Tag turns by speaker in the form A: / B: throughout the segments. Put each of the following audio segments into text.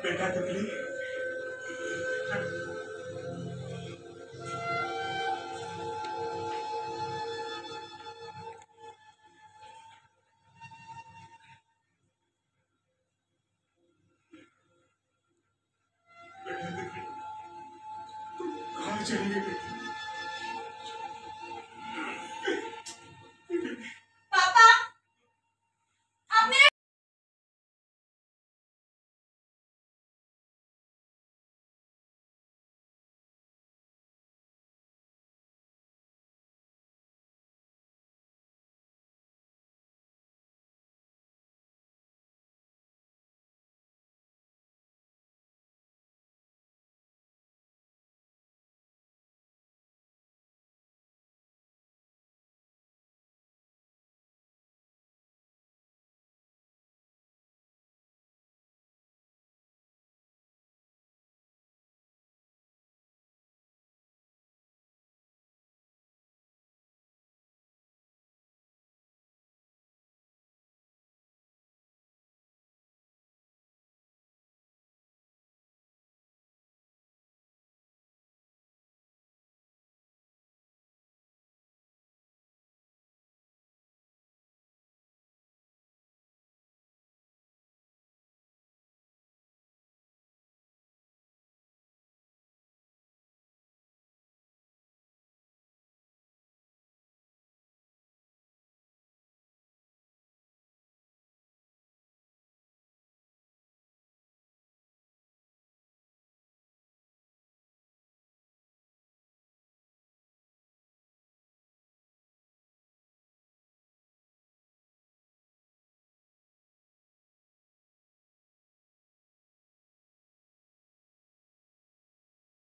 A: बेटा तितली, कहाँ चली गई बेटी?
B: पापा, आप मेरे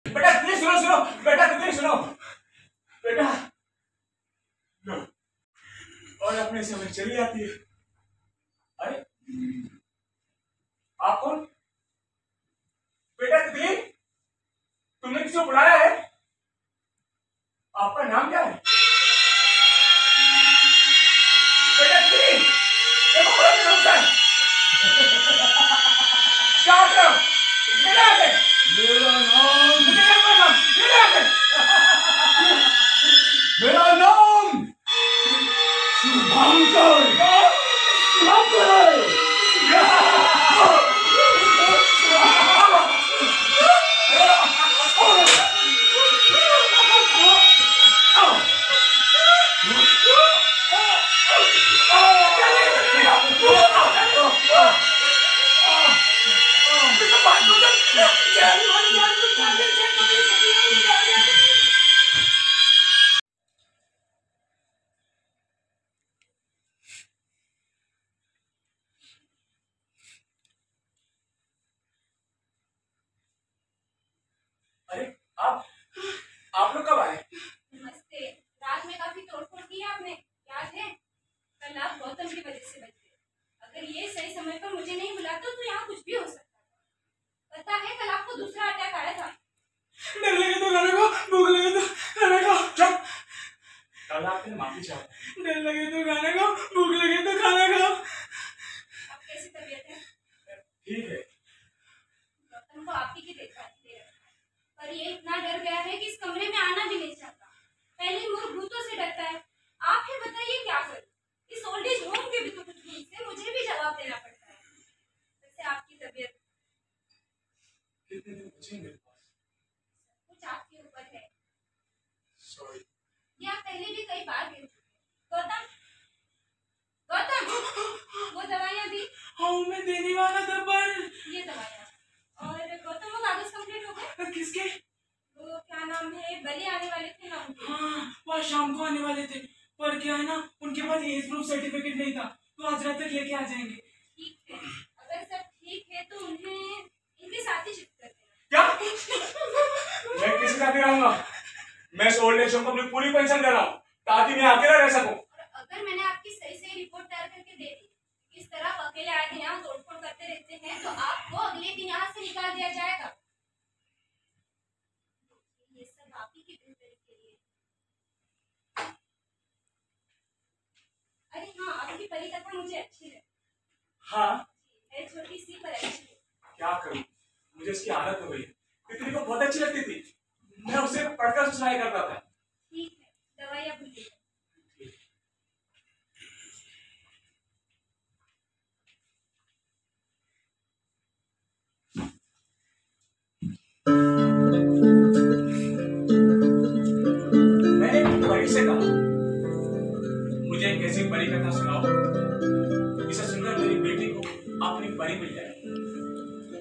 A: बेटा प्लीज सुनो सुनो, बेटा प्लीज सुनो, बेटा लो। और अपने समझ चली आती है। अरे आप कौन? बेटा तितली, तुमने किसी को बुलाया है? आपका नाम क्या है? बेटा तितली, देखो बड़ा है। क्या कर? बेटा है। मेरा नाम शुभंकर। शुभंकर अरे आप लोग कब आए?
B: नमस्ते। रात में काफी तोड़फोड़ की है आपने, याद है? कल आप गौतम की वजह से बच गए। अगर ये सही समय पर मुझे नहीं बुलाते तो यहाँ कुछ भी हो सकता था। पता है कल आपको दूसरा अटैक आया था।
A: डर लगे तो खाने को, भूख लगे तो खाने को। चुप। कल आपने माफी चाहो। डर लगे तो खाने को, भूख लगे तो खाना खाओ।
B: अब कैसी तबीयत है?
A: ठीक है।
B: गौतम को आप ही की देखभाल दे रखा है, पर ये इतना डर गया है कि इस कमरे में आना भी नहीं चाहता। पहले मोर भूतों से डरता है। आप ही बताइए क्या करूं? इस ओल्ड एज होम के भी तो कुछ भूत से मुझे भी जवाब देना पड़ता है। वैसे आपकी तबीयत
A: कितने दिन बचे मेरे पास?
B: कुछ आपके ऊपर है।
A: सॉरी।
B: ये आप पहले भी कई बार गिर चुके हैं। गौतम, गौतम, वो दवाइयाँ दी?
A: हाँ मैं देने वाला था पर
B: ये दवाइयाँ। और गौतम वो कागज कंप्लीट हो गए?
A: किसके?
B: वो क्या नाम है, बलि आने वाले थे ना उनके।
A: हाँ वो शाम को आने वाले थे, पर क्या है ना उनके पास एज प्रूफ सर्टिफिकेट नहीं था, तो आज रात तक लेके आ जाएंगे।
B: ठीक है, अगर सब ठीक है तो उन्हें इनके साथ ही शिफ्ट कर देना।
A: क्या? मैं किसी साथ नहीं रहूंगा। मैं इस ओल्ड एज होम को अपनी पूरी पेंशन दे रहा हूँ ताकि मैं अकेला रह सकूं।
B: और अगर मैंने आपकी सही सही रिपोर्ट तैयार करके दे दी, इस तरह आप अकेले आए दिन यहाँ तोड़फोड़ करते रहते हैं, तो आपको अगले दिन यहाँ से निकाल दिया जाएगा। ये सब आप ही की बेहतरी के लिए। अरे हाँ, आपकी परिकथा मुझे अच्छी लगी।
A: हाँ
B: है छोटी सी पर अच्छी है।
A: क्या करूं? मुझे उसकी आदत हो गई। तितली को बहुत अच्छी लगती थी, मैं उसे पढ़कर सुनाया करता था।
B: ठीक है, दवाई अब लीजिए।
A: मैंने एक परी से कहा, मुझे एक ऐसी परी कथा सुनाओ जिसे सुनकर मेरी बेटी को अपनी परी मिल जाए।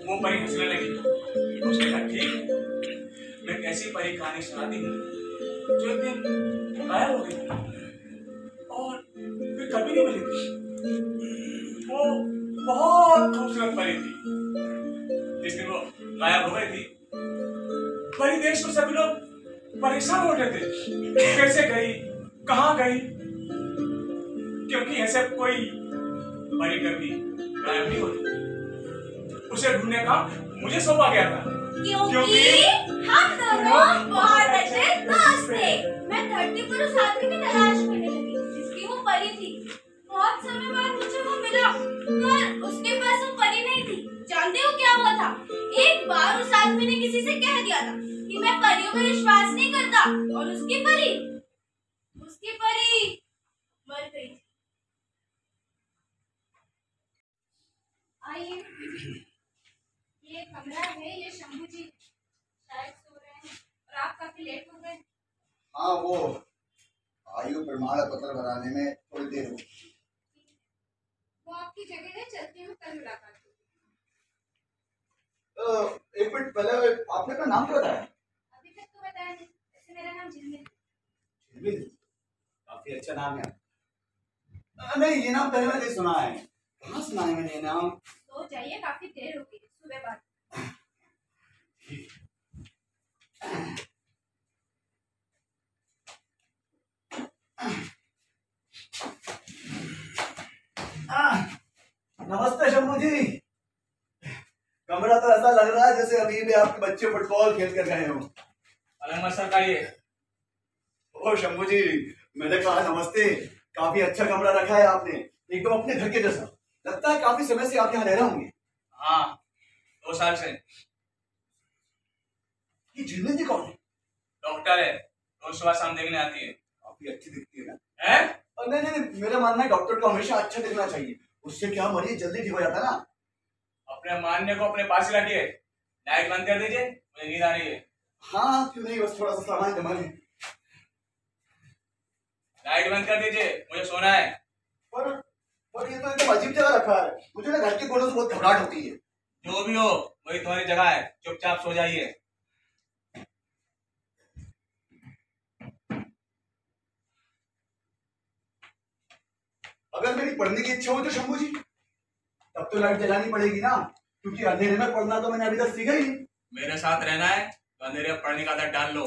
A: वो परी हंसने लगी। उसने कहा, ठीक, मैं एक ऐसी परी कहानी सुनाती हूँ जो एक दिन गायब हो गई थी और फिर कभी नहीं मिली थी। वो बहुत खूबसूरत परी थी। जिस दिन वो गायब हो गई थी, परी देश में सभी लोग परेशान हो रहे थे, कैसे गई, कहाँ गई, क्योंकि ऐसे कोई परी कभी गायब नहीं होती। उसे ढूंढने का मुझे सौंपा गया था,
B: क्योंकि हम दोनों बहुत अच्छे दोस्त थे। मैं धरती पर उस आदमी की तलाश करने लगी जिसकी वो परी थी। बहुत समय बाद मुझे वो मिला, पर उसके पास वो परी नहीं थी। जानते हो क्या हुआ था? एक बार उस आदमी ने किसी से कह दिया था कि मैं परियों में विश्वास नहीं करता, और उसकी परी मर गई थी। आइए, ये कमरा है, ये शंभू जी शायद सो रहे हैं और आप काफी लेट हो गए।
C: हाँ, वो आयु प्रमाण पत्र बनाने में थोड़ी देर हो गई।
B: वो आपकी जगह है, चलती हूँ, कल मुलाकात होगी।
C: एक मिनट पहले आपने अपना नाम क्या बताया?
B: अभी तक तो बताया नहीं। वैसे मेरा नाम झिलमिल।
C: झिलमिल, काफी अच्छा नाम है। नहीं, ये नाम पहले मैंने नहीं सुना है। कहाँ सुना है मैंने ये नाम?
B: तो जाइए, काफी देर हो गई, सुबह बात।
C: नमस्ते शंभू जी। कमरा तो ऐसा लग रहा है जैसे अभी भी आपके बच्चे फुटबॉल खेल कर गए हो।
A: अलग मत सरकाइए।
C: ओ शंभू जी, मैंने कहा नमस्ते। काफी अच्छा कमरा रखा है आपने, एकदम अपने घर के जैसा। लगता है काफी समय से आप यहाँ रह रहे होंगे।
A: हाँ, 2 साल से।
C: ये झिलमिल जी कौन है?
A: डॉक्टर है, रोज सुबह शाम देखने आती है।
C: काफी अच्छी दिखती है ना?
A: हैं?
C: नहीं नहीं, मेरा मानना है डॉक्टर को हमेशा अच्छा दिखना चाहिए। उससे क्या, मरीज जल्दी ठीक हो जाता है ना।
A: अपने मानने को अपने पास ही रखिए। लाइट बंद कर दीजिए, मुझे नींद आ रही है।
C: हाँ क्यों नहीं, बस थोड़ा सा सामान जमा है।
A: लाइट बंद कर दीजिए, मुझे सोना है।
C: पर ये तो एकदम अजीब जगह रखा है। मुझे ना घर के कोनों से बहुत घबराहट होती है।
A: जो भी हो, वही तुम्हारी जगह है, चुपचाप सो जाइए।
C: अगर मेरी पढ़ने की इच्छा हो तो शंभू जी, तब तो लाइट जलानी पड़ेगी ना, क्योंकि अंधेरे में पढ़ना तो मैंने अभी तक सीखा ही नहीं।
A: मेरे साथ रहना है तो अंधेरे में पढ़ने का आदत डाल लो।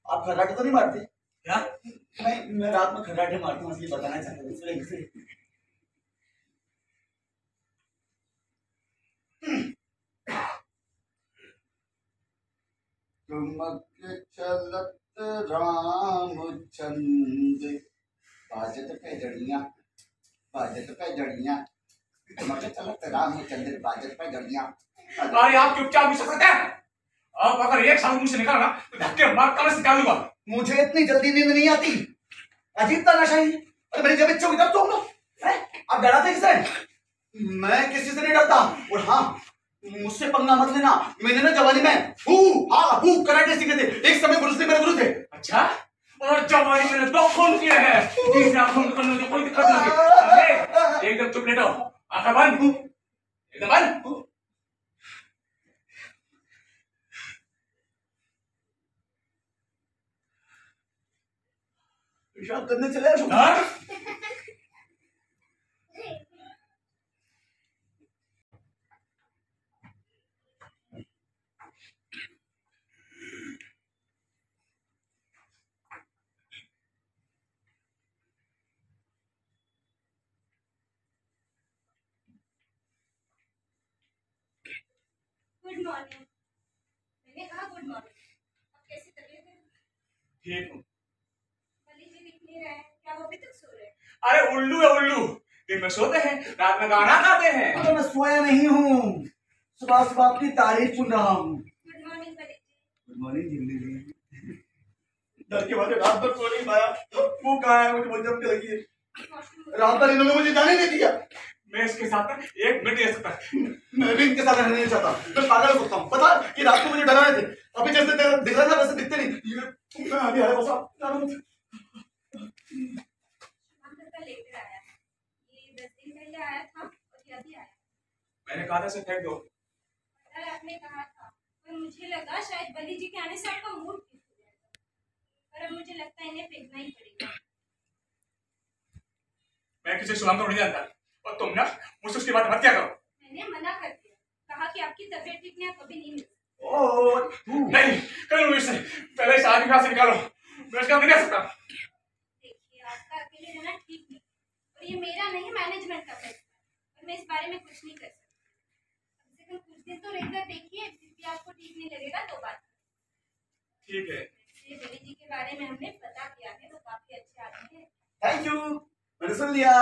C: आप खर्राटे तो नहीं मारते?
A: क्या?
C: नहीं, मैं रात में खर्राटे मारता हूँ, इसलिए बताना चाहता हूँ। चलत रामचंद बाजत पे जड़ियां, बाजत पे जड़ियां, चलत रामचंद्र बाजत पे जड़ियां।
A: अरे आप चुपचाप भी सो सकते हैं। अब अगर एक साल मुंह से निकाला ना तो धक्के मार कमर से निकाल दूंगा।
C: मुझे इतनी जल्दी नींद नहीं आती। अजीब तानाशाही है। अरे मेरी जब इच्छा होगी तब सोऊंगा। आप डराते किससे? मैं किसी से नहीं डरता। और हाँ, मुझसे पंगा मत लेना। मैंने ना जवानी में कराटे सीखे थे। एक समय ब्रूस ली मेरे गुरु थे।
A: अच्छा, और जवानी मैंने 2 खून किए हैं। तीसरा खून करने में कोई दिक्कत नहीं। एकदम चुप लेटो, आंखें बंद, एकदम बंद।
C: पेशाब करने चले शंभू।
B: Good morning. मैंने कहा गुड मॉर्निंग। अब कैसी तबीयत है?
A: ठीक हूँ।
B: मलिक जी दिख नहीं रहे हैं, क्या वो अभी तक सो रहे हैं?
A: अरे उल्लू है उल्लू, दिन में सोते हैं, रात में गाना गाते हैं।
C: अगर मैं सोया नहीं हूँ, सुबह सुबह आपकी तारीफ सुन रहा हूँ।
B: गुड मॉर्निंग परी जी।
C: गुड मॉर्निंग जिंदगी। डर के बाद रात भर सो नहीं पाया, वो कहाँ है, मुझे बहुत जम के लगी है। रात भर इन्होंने मुझे जाने नहीं दिया।
A: मैं इसके साथ ना 1 मिनट नहीं रह सकता।
C: मैं भी इनके साथ रहना नहीं चाहता। मैं पागल हो सकता हूँ। पता है कि रात को मुझे डरा रहे थे, अभी जैसे दिख रहा था वैसे दिखते नहीं। ये मैं अभी आया बस आप जानो मुझे।
B: हम का लेकर आया, ये 10 दिन पहले आया था और ये अभी आया।
A: मैंने कहा था इसे फेंक दो।
B: पता है आपने कहा था, पर मुझे लगा शायद बली जी के आने से आपका मूड ठीक हो जाएगा, पर अब मुझे लगता है इन्हें फेंकना ही पड़ेगा।
A: मैं किसी शुभम को नहीं जानता और तुम ना मुझसे उसकी बात मत क्या करो।
B: मैंने मना कर दिया, कहा कि आपकी तबीयत ठीक नहीं है, कभी नहीं मिल सकती।
A: नहीं, कल मुझसे पहले इस आदमी से निकालो, मैं इसका नहीं रह सकता।
B: देखिए, आपका अकेले रहना ठीक नहीं, और ये मेरा नहीं मैनेजमेंट का फैसला है, और मैं इस बारे में कुछ नहीं कर सकती। कम से कम कुछ दिन तो रहकर देखिए, फिर भी आपको ठीक नहीं लगेगा तो बात।
A: ठीक है।
B: बली जी के बारे में हमने पता किया है, वो काफी अच्छे आदमी है।
C: थैंक यू, मैंने सुन लिया।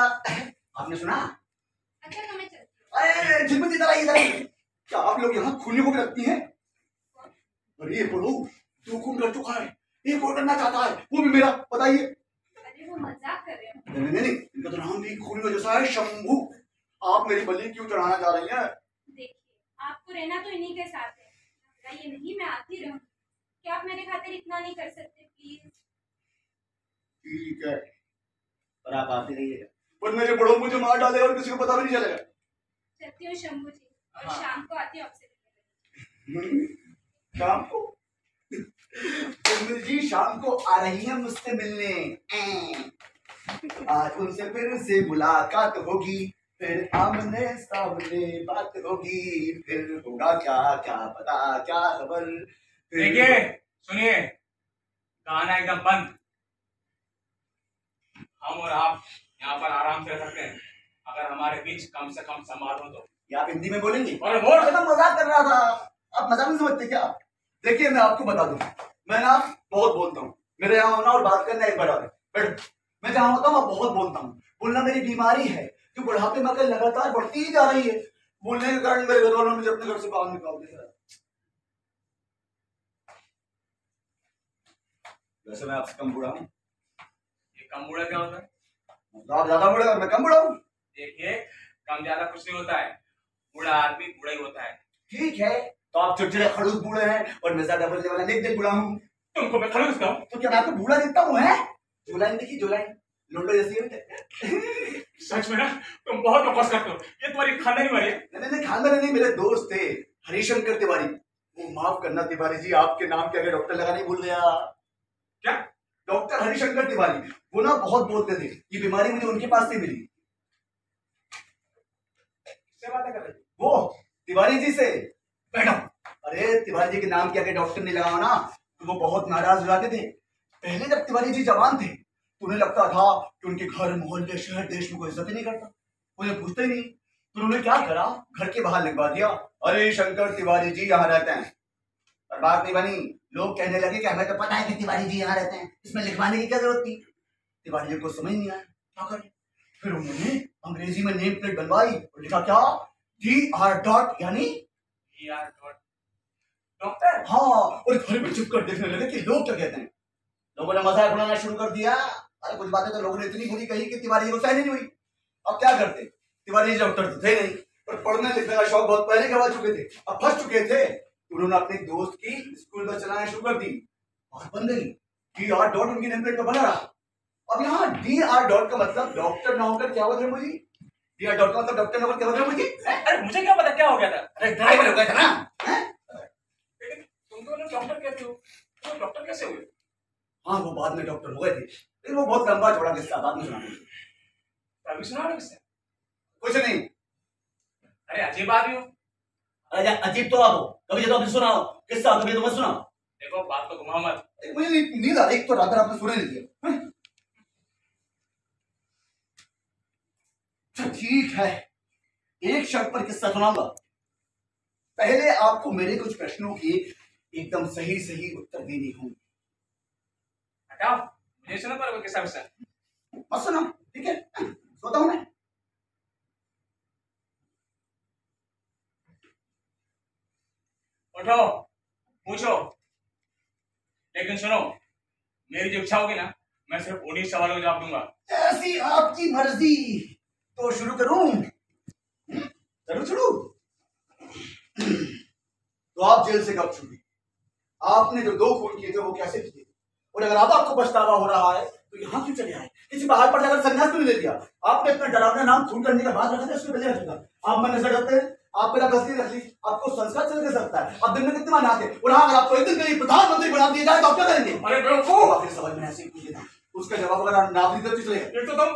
C: आपने सुना?
B: अच्छा तो मैं चलती हूँ।
C: अरे झिलमिल इधर आइए, इधर आइए। क्या आप लोग यहाँ खूनी को भी रखती हैं? अरे बोलो, 2 खून कर चुका है, 1 और करना चाहता है, वो भी मेरा। बताइए।
B: अरे वो मजाक कर रहे हो।
C: नहीं, इनका तो नाम भी खूनी का जैसा है, शंभू। आप मेरी बलि क्यों चढ़ाना चाह रही हैं?
B: देखिए, आपको रहना तो इन्हीं के साथ है, ये नहीं मैं आती रहूँ। क्या आप मेरे खातिर इतना नहीं कर सकते प्लीज?
C: ठीक है, पर आप आते रहिएगा, पर मेरे बड़ों मुझे मार डालेगा और किसी को पता भी नहीं चलेगा।
B: चलती हूँ शंभू जी, और
A: हाँ।
B: शाम को आती हूँ आपसे।
C: शाम को? जी शाम को आ रही है मुझसे मिलने। आज उनसे फिर से मुलाकात होगी, फिर आमने सामने बात होगी, फिर होगा क्या क्या पता क्या खबर।
A: देखिए, सुनिए, गाना एकदम बंद। हम और आप यहाँ पर आराम से रह सकते हैं, अगर हमारे बीच कम से कम संवाद हो तो।
C: क्या आप हिंदी में बोलेंगे?
A: अरे बोल।
C: मैं तो मजाक कर रहा था, आप मजाक नहीं समझते क्या? देखिए मैं आपको बता दूं, मैं ना बहुत बोलता हूँ, मेरे यहाँ होना और बात करना एक बराबर है। बट मैं जहाँ होता हूँ बहुत बोलता हूँ। बोलना मेरी बीमारी है, जो बुढ़ापे में आकर लगातार बढ़ती ही जा रही है। बोलने के कारण मेरे घर वालों ने मुझे अपने घर से बाहर निकाल दिया। वैसे मैं आपसे कम बूढ़ा हूँ।
A: ये कम बूढ़ा क्या होता है?
C: आप ज्यादा बूढ़ा और मैं कम बूढ़ा हूँ।
A: देखिए, कम ज्यादा कुछ नहीं होता है, बूढ़ा आदमी बूढ़ा ही होता है।
C: ठीक है, तो आप चिड़चिड़े खड़ूस बूढ़े हैं और मैं ज्यादा बोलने वाला नेक बूढ़ा हूँ।
A: तुमको मैं खड़ूस कहूँ?
C: तो क्या मैं आपको बूढ़ा दिखता हूँ? है जुलाइन देखी, जुलाइन लोंडो जैसी है।
A: सच में ना, तुम बहुत बकवास करते हो। ये तुम्हारी खानदानी वाली है।
C: नहीं, खानदानी नहीं, मेरे दोस्त थे हरिशंकर तिवारी। वो माफ करना तिवारी जी, आपके नाम के आगे डॉक्टर लगा नहीं भूल गया।
A: क्या?
C: डॉक्टर हरिशंकर तिवारी, वो ना बहुत बोलते थे। ये बीमारी मुझे उनके पास से मिली।
A: किससे बातें कर रहे हो?
C: वो तिवारी जी से। मैडम, अरे तिवारी जी के नाम के आगे डॉक्टर नहीं लगाओ ना, तो वो बहुत नाराज हो जाते थे। पहले जब तिवारी जी जवान थे तो उन्हें लगता था कि उनके घर मोहल्ले शहर देश में कोई इज्जत ही नहीं करता, उन्हें पूछते ही नहीं। तो उन्होंने क्या करा, घर के बाहर लिखवा दिया, अरे शंकर तिवारी जी यहाँ रहते हैं। पर बात नहीं बनी, लोग कहने लगे कि हमें तो पता है कि तिवारी जी यहाँ रहते हैं, इसमें लिखवाने की क्या जरूरत थी। तिवारी जी को समझ नहीं आया क्या करें। फिर उन्होंने अंग्रेजी में नेम प्लेट बनवाई और लिखा क्या, DR. यानी
A: डॉक्टर।
C: हाँ, और घर में चुप कर देखने लगे कि लोग क्या कहते हैं। लोगों ने मजाक उड़ाना शुरू कर दिया। अरे कुछ बातें तो लोगों ने इतनी बुरी कही कि तिवारी जी को सहन नहीं हुई। अब क्या करते, तिवारी जी डॉक्टर तो थे नहीं, पर पढ़ने लिखने का शौक बहुत पहले गवा चुके थे, अब फंस चुके थे। उन्होंने अपने दोस्त की स्कूल बस चलाना शुरू कर दी और बन गई। DR. उनकी नेम प्लेट पर बना रहा। अब यहाँ DR. का मतलब डॉक्टर ना होकर क्या होता है मुझे, DR. का मतलब डॉक्टर ना होकर क्या होता है मुझे।
A: अरे मुझे क्या पता क्या हो गया था?
C: अरे ड्राइवर हो गया था ना।
A: लेकिन तुम तो उन्हें डॉक्टर कहते हो, तो डॉक्टर कैसे हुए?
C: हाँ, वो बाद में डॉक्टर हो गए थे, लेकिन वो बहुत लंबा चौड़ा किस्सा, बाद में सुनाऊंगा।
A: अभी सुना किससे?
C: कुछ नहीं।
A: अरे अजीब आदमी हो।
C: अरे अजीब तो आप हो, कभी तो आपने सुनाओ किस्सा, कभी तो मत सुनाओ।
A: देखो, बात तो घुमाओ मत।
C: मुझे नींद आ रही, एक तो रात आपने सुने नहीं दिया। ठीक है, एक शर्त पर किस्सा सुनाऊंगा। पहले आपको मेरे कुछ प्रश्नों के एकदम सही सही उत्तर देने होंगे।
A: हटाओ, मुझे सुना पर किस्सा विस्सा।
C: मत सुना, ठीक है, सोता हूं मैं।
A: उठो, पूछो, लेकिन सुनो, मेरी जो इच्छा होगी ना, मैं सिर्फ उन्हीं सवालों का जवाब दूंगा।
C: ऐसी आपकी मर्जी। तो शुरू करूं? करूं शुरू? तो आप जेल से कब छूटे? आपने जो 2 खून किए थे वो कैसे किए? और अगर अब आपको पछतावा हो रहा है तो यहाँ क्यों चले आए? किसी पहाड़ पर जाकर संन्यास क्यों ले लिया? आपने अपना डरावना नाम खून करने का बात रखा था, उसको पहले रखा। आप मन नजर करते हैं, आप मेरा तस्वीर रख ली, आपको संस्कार चल सकता है। आप दिन में कितने मानाते हैं, और अगर आपको एक दिन के लिए प्रधानमंत्री बना दिया जाए तो आप क्या करेंगे?
A: अरे बेवकूफ!
C: आखिर सवाल मैंने ऐसे ही पूछा था, उसका जवाब अगर ना भी देते चले
A: एक तो तुम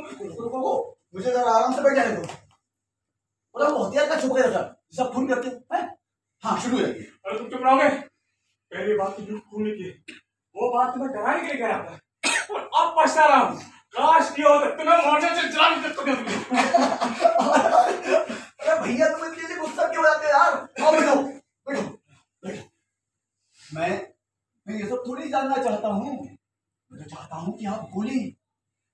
C: रुको, मुझे जरा आराम से बैठ जाने दो। बोला वो हथियार का छुप गया था, सब खून करते हैं। हाँ शुरू है।
A: अरे तुम चुप रहोगे? पहली बात तो खून नहीं की, वो बात तुम्हें डराने के लिए कह रहा था, और अब पछता रहा हूँ। काश किया होता तुम्हें मोर्चे से जला नहीं सकता।
C: अरे भैया तुम इतनी जल्दी गुस्सा क्यों हो जाते हो यार? आओ बैठो बैठो बैठो। मैं ये सब थोड़ी जानना चाहता हूँ। मैं तो चाहता हूँ कि आप बोलें,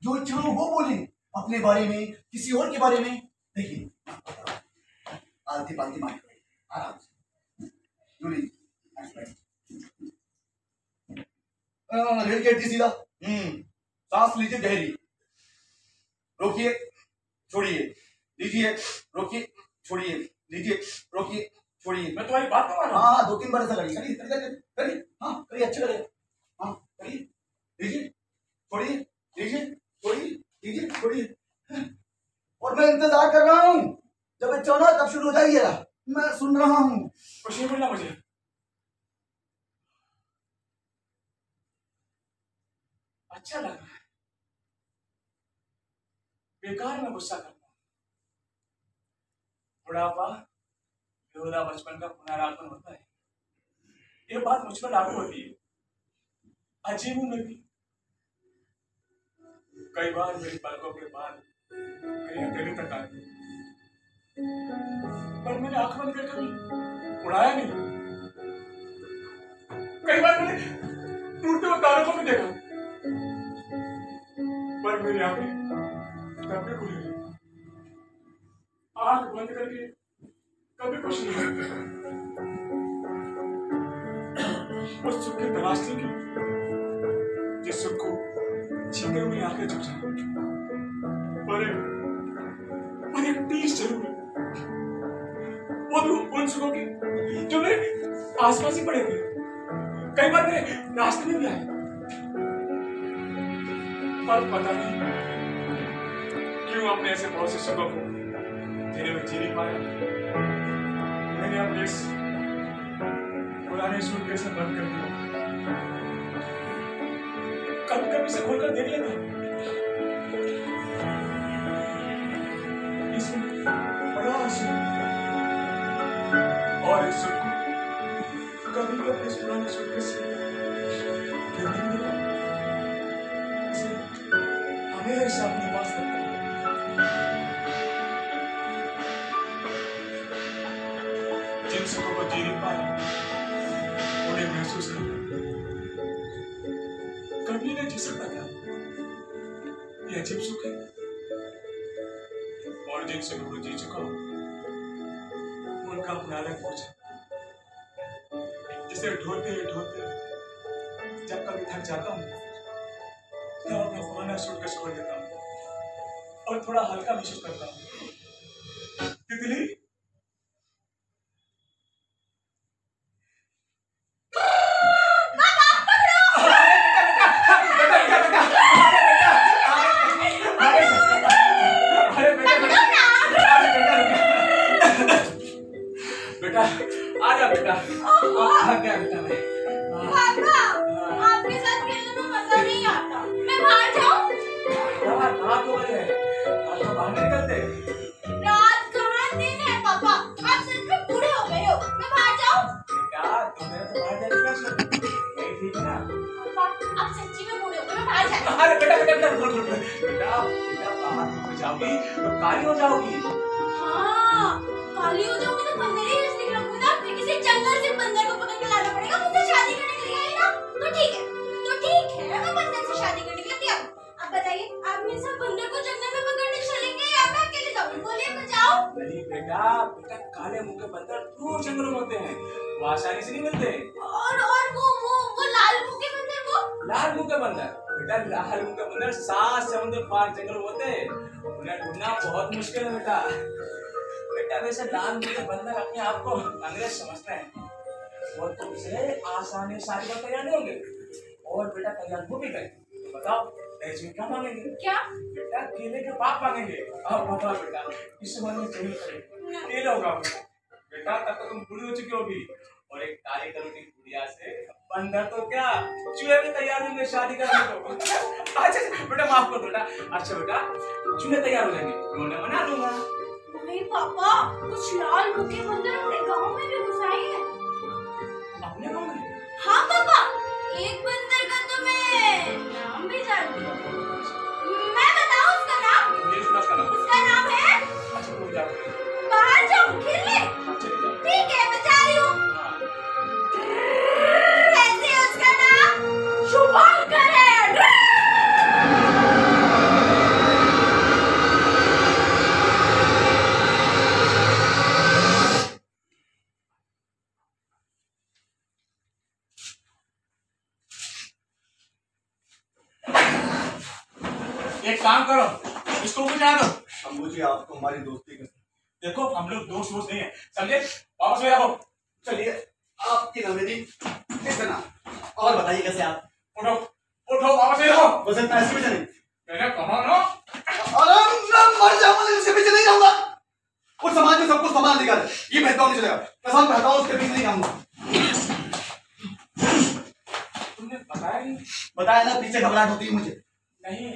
C: जो इच्छा हो वो बोलें, अपने बारे में, किसी और के बारे में। देखिए आलती पालती मार आराम से रेल गेट दी सीधा। सांस लीजिए गहरी, रोकिए छोड़िए, लीजिए रोकिए छोड़िए, लीजिए रोकिए छोड़िए।
A: मैं तुम्हारी बात नहीं मान रहा।
C: हाँ 2-3 बार ऐसा करिए करिए करिए करिए। हाँ करिए, अच्छा करिए। हाँ करिए, लीजिए छोड़िए, लीजिए छोड़िए, लीजिए छोड़िए। और मैं इंतजार कर रहा हूँ, जब इच्छा हो तब शुरू हो जाइएगा, मैं सुन रहा हूँ।
A: कुछ नहीं बोलना मुझे। अच्छा लग रहा है, बेकार में गुस्सा करना। बुढ़ापा बेहुदा बचपन का पुनरागमन होता है, ये बात मुझ पर लागू होती है। अजीब हूं मैं भी। कई बार मेरी पलकों के बाद मेरी हथेली तक आए, पर मैंने आंख बंद कर कभी उड़ाया नहीं। कई बार मैंने टूटते हुए तारों को भी देखा, पर मेरी आंखें तब भी खुली रही। आंख बंद करके कभी कुछ नहीं। उस सुख की तलाश थी कि जिस सुख को छीनते हुए आंखें झुक जाए, पर एक टीस जरूर है, वो भी उन सुखों की जो मेरे आसपास ही पड़े थे, कई बार मेरे रास्ते में भी आए, पर पता नहीं क्यों अपने ऐसे बहुत से सुखों को जिन्हें मैं जी नहीं पाया, मैंने अपने इस पुराने सूटकेस में बंद कर दिया। कभी कभी से खोलकर देख लेता हूँ, इसमें बड़ा सुख, और इस सुख को कभी भी अपने इस पुराने सूटकेस से गिरने नहीं देता। इसे हमेशा अपने पास रखता हूँ। जिन सुखों को जी नहीं पाया उन्हें महसूस करना कभी नहीं जी सकता था। ये अजीब सुख है, और जिन सुखों को जी चुका हूं उनका अपना अलग पहुंचा, जिसे ढोते ढोते जब कभी थक जाता हूं तब अपना पुराना सूटकेस खोल देता हूं और थोड़ा हल्का महसूस करता हूं। तितली बेटा, आजा बेटा, आ गया बेटा मैं।
B: पापा, आपके साथ खेलने में मजा नहीं आता। मैं बाहर जाऊं?
A: यार रात हो गई है, आज तो बाहर नहीं निकलते।
B: रात कहाँ दिन है पापा? आप सच में बूढ़े हो गए हो। मैं बाहर जाऊं?
A: बेटा तुम्हें तो बाहर जाने का शौक नहीं, ठीक है ना?
B: पापा, आप सच्ची में बूढ़े हो गए। मैं बाहर जाती हूं।
A: अरे बेटा बेटा बेटा बेटा बेटा बाहर निकल जाओगी तो काली हो जाओगी।
B: हाँ, काली हो जाऊंगी तो बंदर ही नजदीक रखूंगा। फिर किसी जंगल से बंदर को पकड़ के लाना पड़ेगा। मुझसे शादी करने के लिए आई ना? तो ठीक है, मैं बंदर से शादी करने के लिए तैयार हूँ। अब बताइए, आप मेरे साथ बंदर को जंगल में पकड़ने चलेंगे या मैं अकेले जाऊँ? बोलिए, मैं जाऊँ?
A: नहीं बेटा, बेटा काले मुंह के बंदर दूर जंगलों में होते हैं, वो आसानी से नहीं मिलते।
B: और वो लाल मुंह के बंदर, वो
A: लाल मुंह के बंदर बेटा, लाल मुंह के बंदर 7 समुद्र पार जंगल में होते हैं, उन्हें ढूंढना बहुत मुश्किल है बेटा। बेटा वैसे लाल मुंह के बंदर अपने आप को अंग्रेज समझते हैं, वो तुमसे आसानी शादी का तैयार नहीं होंगे, और बेटा तैयार हो भी गए तो बताओ दहेज में क्या मांगेंगे?
B: क्या?
A: बेटा केले के पाप मांगेंगे। अब बताओ बेटा इस उम्र में चाहिए केला होगा बेटा, तब तक तुम बूढ़ी हो चुकी होगी, और एक काले कलर की गुड़िया से बंदर तो क्या चूहे भी तैयार होंगे शादी करने को। अच्छा बेटा माफ कर बेटा। अच्छा बेटा चूहे तैयार हो जाएंगे, उन्हें मना दूंगा।
B: नहीं पापा, कुछ लाल मुंह के बंदर अपने गांव में भी घुस आए हैं।
A: अपने गांव में?
B: हाँ पापा, एक बंदर का तो मैं नाम भी जानती हूँ। मैं बताऊँ उसका नाम? उसका नाम है,
A: अच्छा तुम जाओ,
B: बाहर जाओ खेल ले। ठीक है मैं जा रही हूँ। कैसे है उसका नाम? शुभंकर है।
A: एक काम करो, इसको ऊपर चढ़ा दो।
C: अम्बू जी आप तो हमारी दोस्ती कर,
A: देखो हम लोग दोस्त वोस्त नहीं है, समझे? वापस ले आओ।
C: चलिए आपकी ना मेरी इतना। और बताइए कैसे आप?
A: उठो उठो, वापस ले आओ।
C: बस इतना ऐसे पीछे नहीं।
A: मैंने कहा ना।
C: अरे मैं मर जाऊंगा, उसके पीछे नहीं जाऊंगा। उस समाज में सब कुछ समान अधिकार है, ये भेदभाव नहीं चलेगा। कसम खाता हूं उसके पीछे नहीं जाऊंगा।
A: तुमने बताया नहीं?
C: बताया ना, पीछे घबराहट होती है मुझे।
A: नहीं,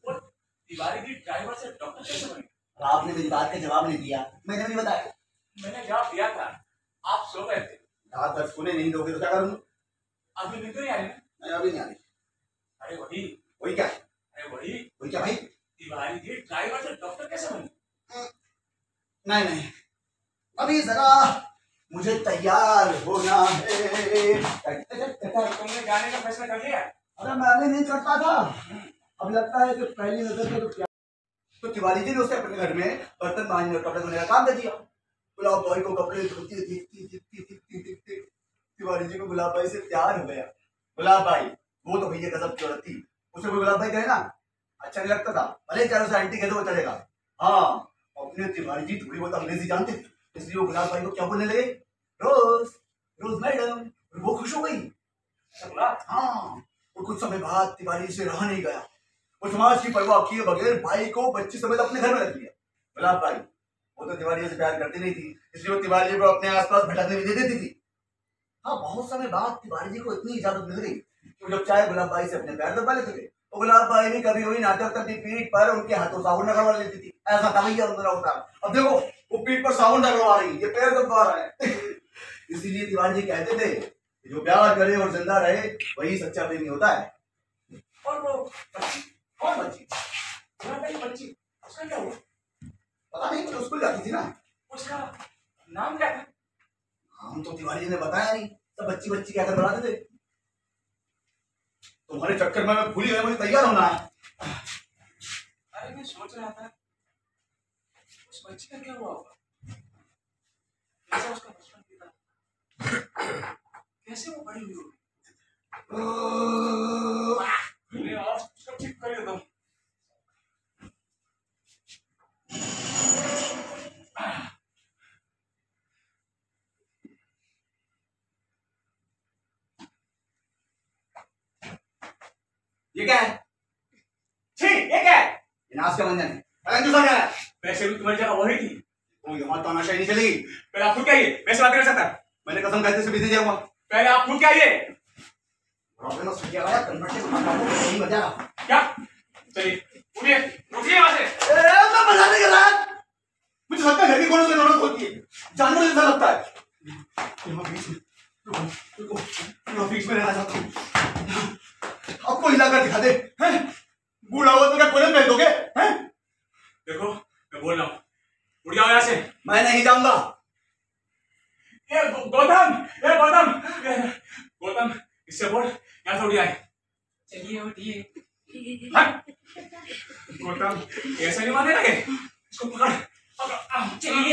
A: वो तिवारी की ड्राइवर से डॉक्टर कैसे बने?
C: आपने मेरी बात का जवाब नहीं दिया, मैंने नहीं बताया।
A: मैंने जवाब दिया था, आप सो गए थे।
C: रात भर सोने नहीं दोगे तो क्या करूंगा?
A: अभी नींद नहीं आ रही ना?
C: मैं अभी नहीं आ रही।
A: अरे वही
C: वही क्या?
A: अरे वही
C: वही क्या भाई?
A: तिवारी की ड्राइवर से डॉक्टर कैसे बने?
C: नहीं नहीं, अभी जरा मुझे तैयार होना है।
A: तुमने गाने का फैसला कर लिया?
C: अरे मैं अभी नहीं करता था, अब लगता है कि पहली नजर पे तो क्या। तो तिवारी जी ने उसे अपने घर में बर्तन मांजने और कपड़े धोने का काम दे दिया। गुलाब भाई को कपड़े धोती दिखती तिवारी जी को गुलाब भाई से प्यार हो गया। गुलाब भाई वो तो भैया गजब की औरत थी, उसे कोई गुलाब भाई कहे ना अच्छा नहीं लगता था, भले चाहे उसे आंटी कह दो वो चलेगा। हाँ, अपने तिवारी जी थोड़ी बहुत अंग्रेजी जानते थे, इसलिए वो गुलाब भाई को क्या बोलने लगे, रोज रोज मैडम, और वो खुश हो गई। हाँ, और कुछ समय बाद तिवारी से रहा नहीं गया, वो समाज की परवाह किए बगैर भाई को बच्ची समेत अपने घर में रख लिया। गुलाब भाई वो तो तिवारी से प्यार करती नहीं थी, इसलिए वो तिवारी को अपने आसपास भटकने भी दे देती थी। हाँ, बहुत समय बाद तिवारी जी को इतनी इजाजत मिल गई कि जब चाहे गुलाब भाई से अपने पैर दबा लेते थे, तो गुलाब भाई भी कभी कभी नाटक करती पीठ पर उनके हाथों साबुन रगड़वा लेती थी। ऐसा था भैया उनका होता। अब देखो वो पीठ पर साबुन रगड़वा रही, ये पैर दबा रहा है। इसीलिए तिवारी जी कहते थे जो प्यार करे और जिंदा रहे वही सच्चा प्रेमी होता है।
A: और वो बच्ची,
C: कौन बच्ची?
A: बच्ची उसका क्या हुआ?
C: पता नहीं, तो स्कूल जाती थी ना।
A: उसका नाम क्या था?
C: हम तो तिवारी जी ने बताया नहीं, सब बच्ची बच्ची कहकर बुलाते थे। तुम्हारे चक्कर में मैं भूल गया, मुझे तैयार होना है।
A: अरे मैं सोच रहा था उस बच्ची का क्या हुआ होगा, कैसा उसका बचपन बीता, कैसे वो बड़ी हुई होगी। मैं आज उसका ठीक कर देता हूँ।
C: ये क्या है?
A: छी, ये क्या है?
C: ये नाश का मंजन है। अरे दूसरा क्या है?
A: वैसे भी तुम्हारी जगह वही थी।
C: वो यहाँ तानाशाही नहीं चलेगी।
A: पहले आप खुद क्या आइए, मैं से बात कर सकता।
C: मैंने कसम कहते से बीते जाऊंगा।
A: पहले आप खुद क्या आइए। क्या? चलिए उठिए, उठिए वहां से।
C: मैं बताने के लायक, मुझे लगता है घर की कोने से नौबत होती है, जानवर जैसा लगता है। यहाँ बीच में रहना चाहता हूँ। आपको हिलाकर दिखा दे, हैं? बूढ़ा हुआ तो क्या कोने में दोगे, हैं?
A: देखो मैं बोल रहा हूँ, उठ जाओ यहाँ से।
C: मैं नहीं जाऊंगा।
A: गौतम, गौतम इससे बोल यहाँ से उठ जाए। चलिए उठिए। गौतम ऐसा नहीं माने लगे, इसको पकड़। चलिए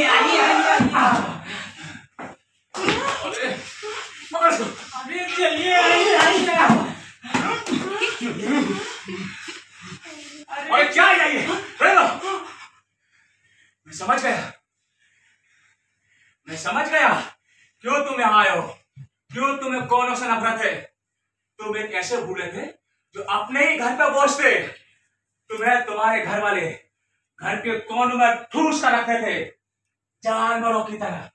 A: मैं समझ गया क्यों तुम यहाँ आए हो, क्यों तुम्हें कौनों से नफरत है। तुम एक ऐसे भूले थे जो अपने ही घर पे बोझ थे। तुम्हें तुम्हारे घर वाले घर के कोनों में ठूस कर रखे थे, जानवरों की तरह।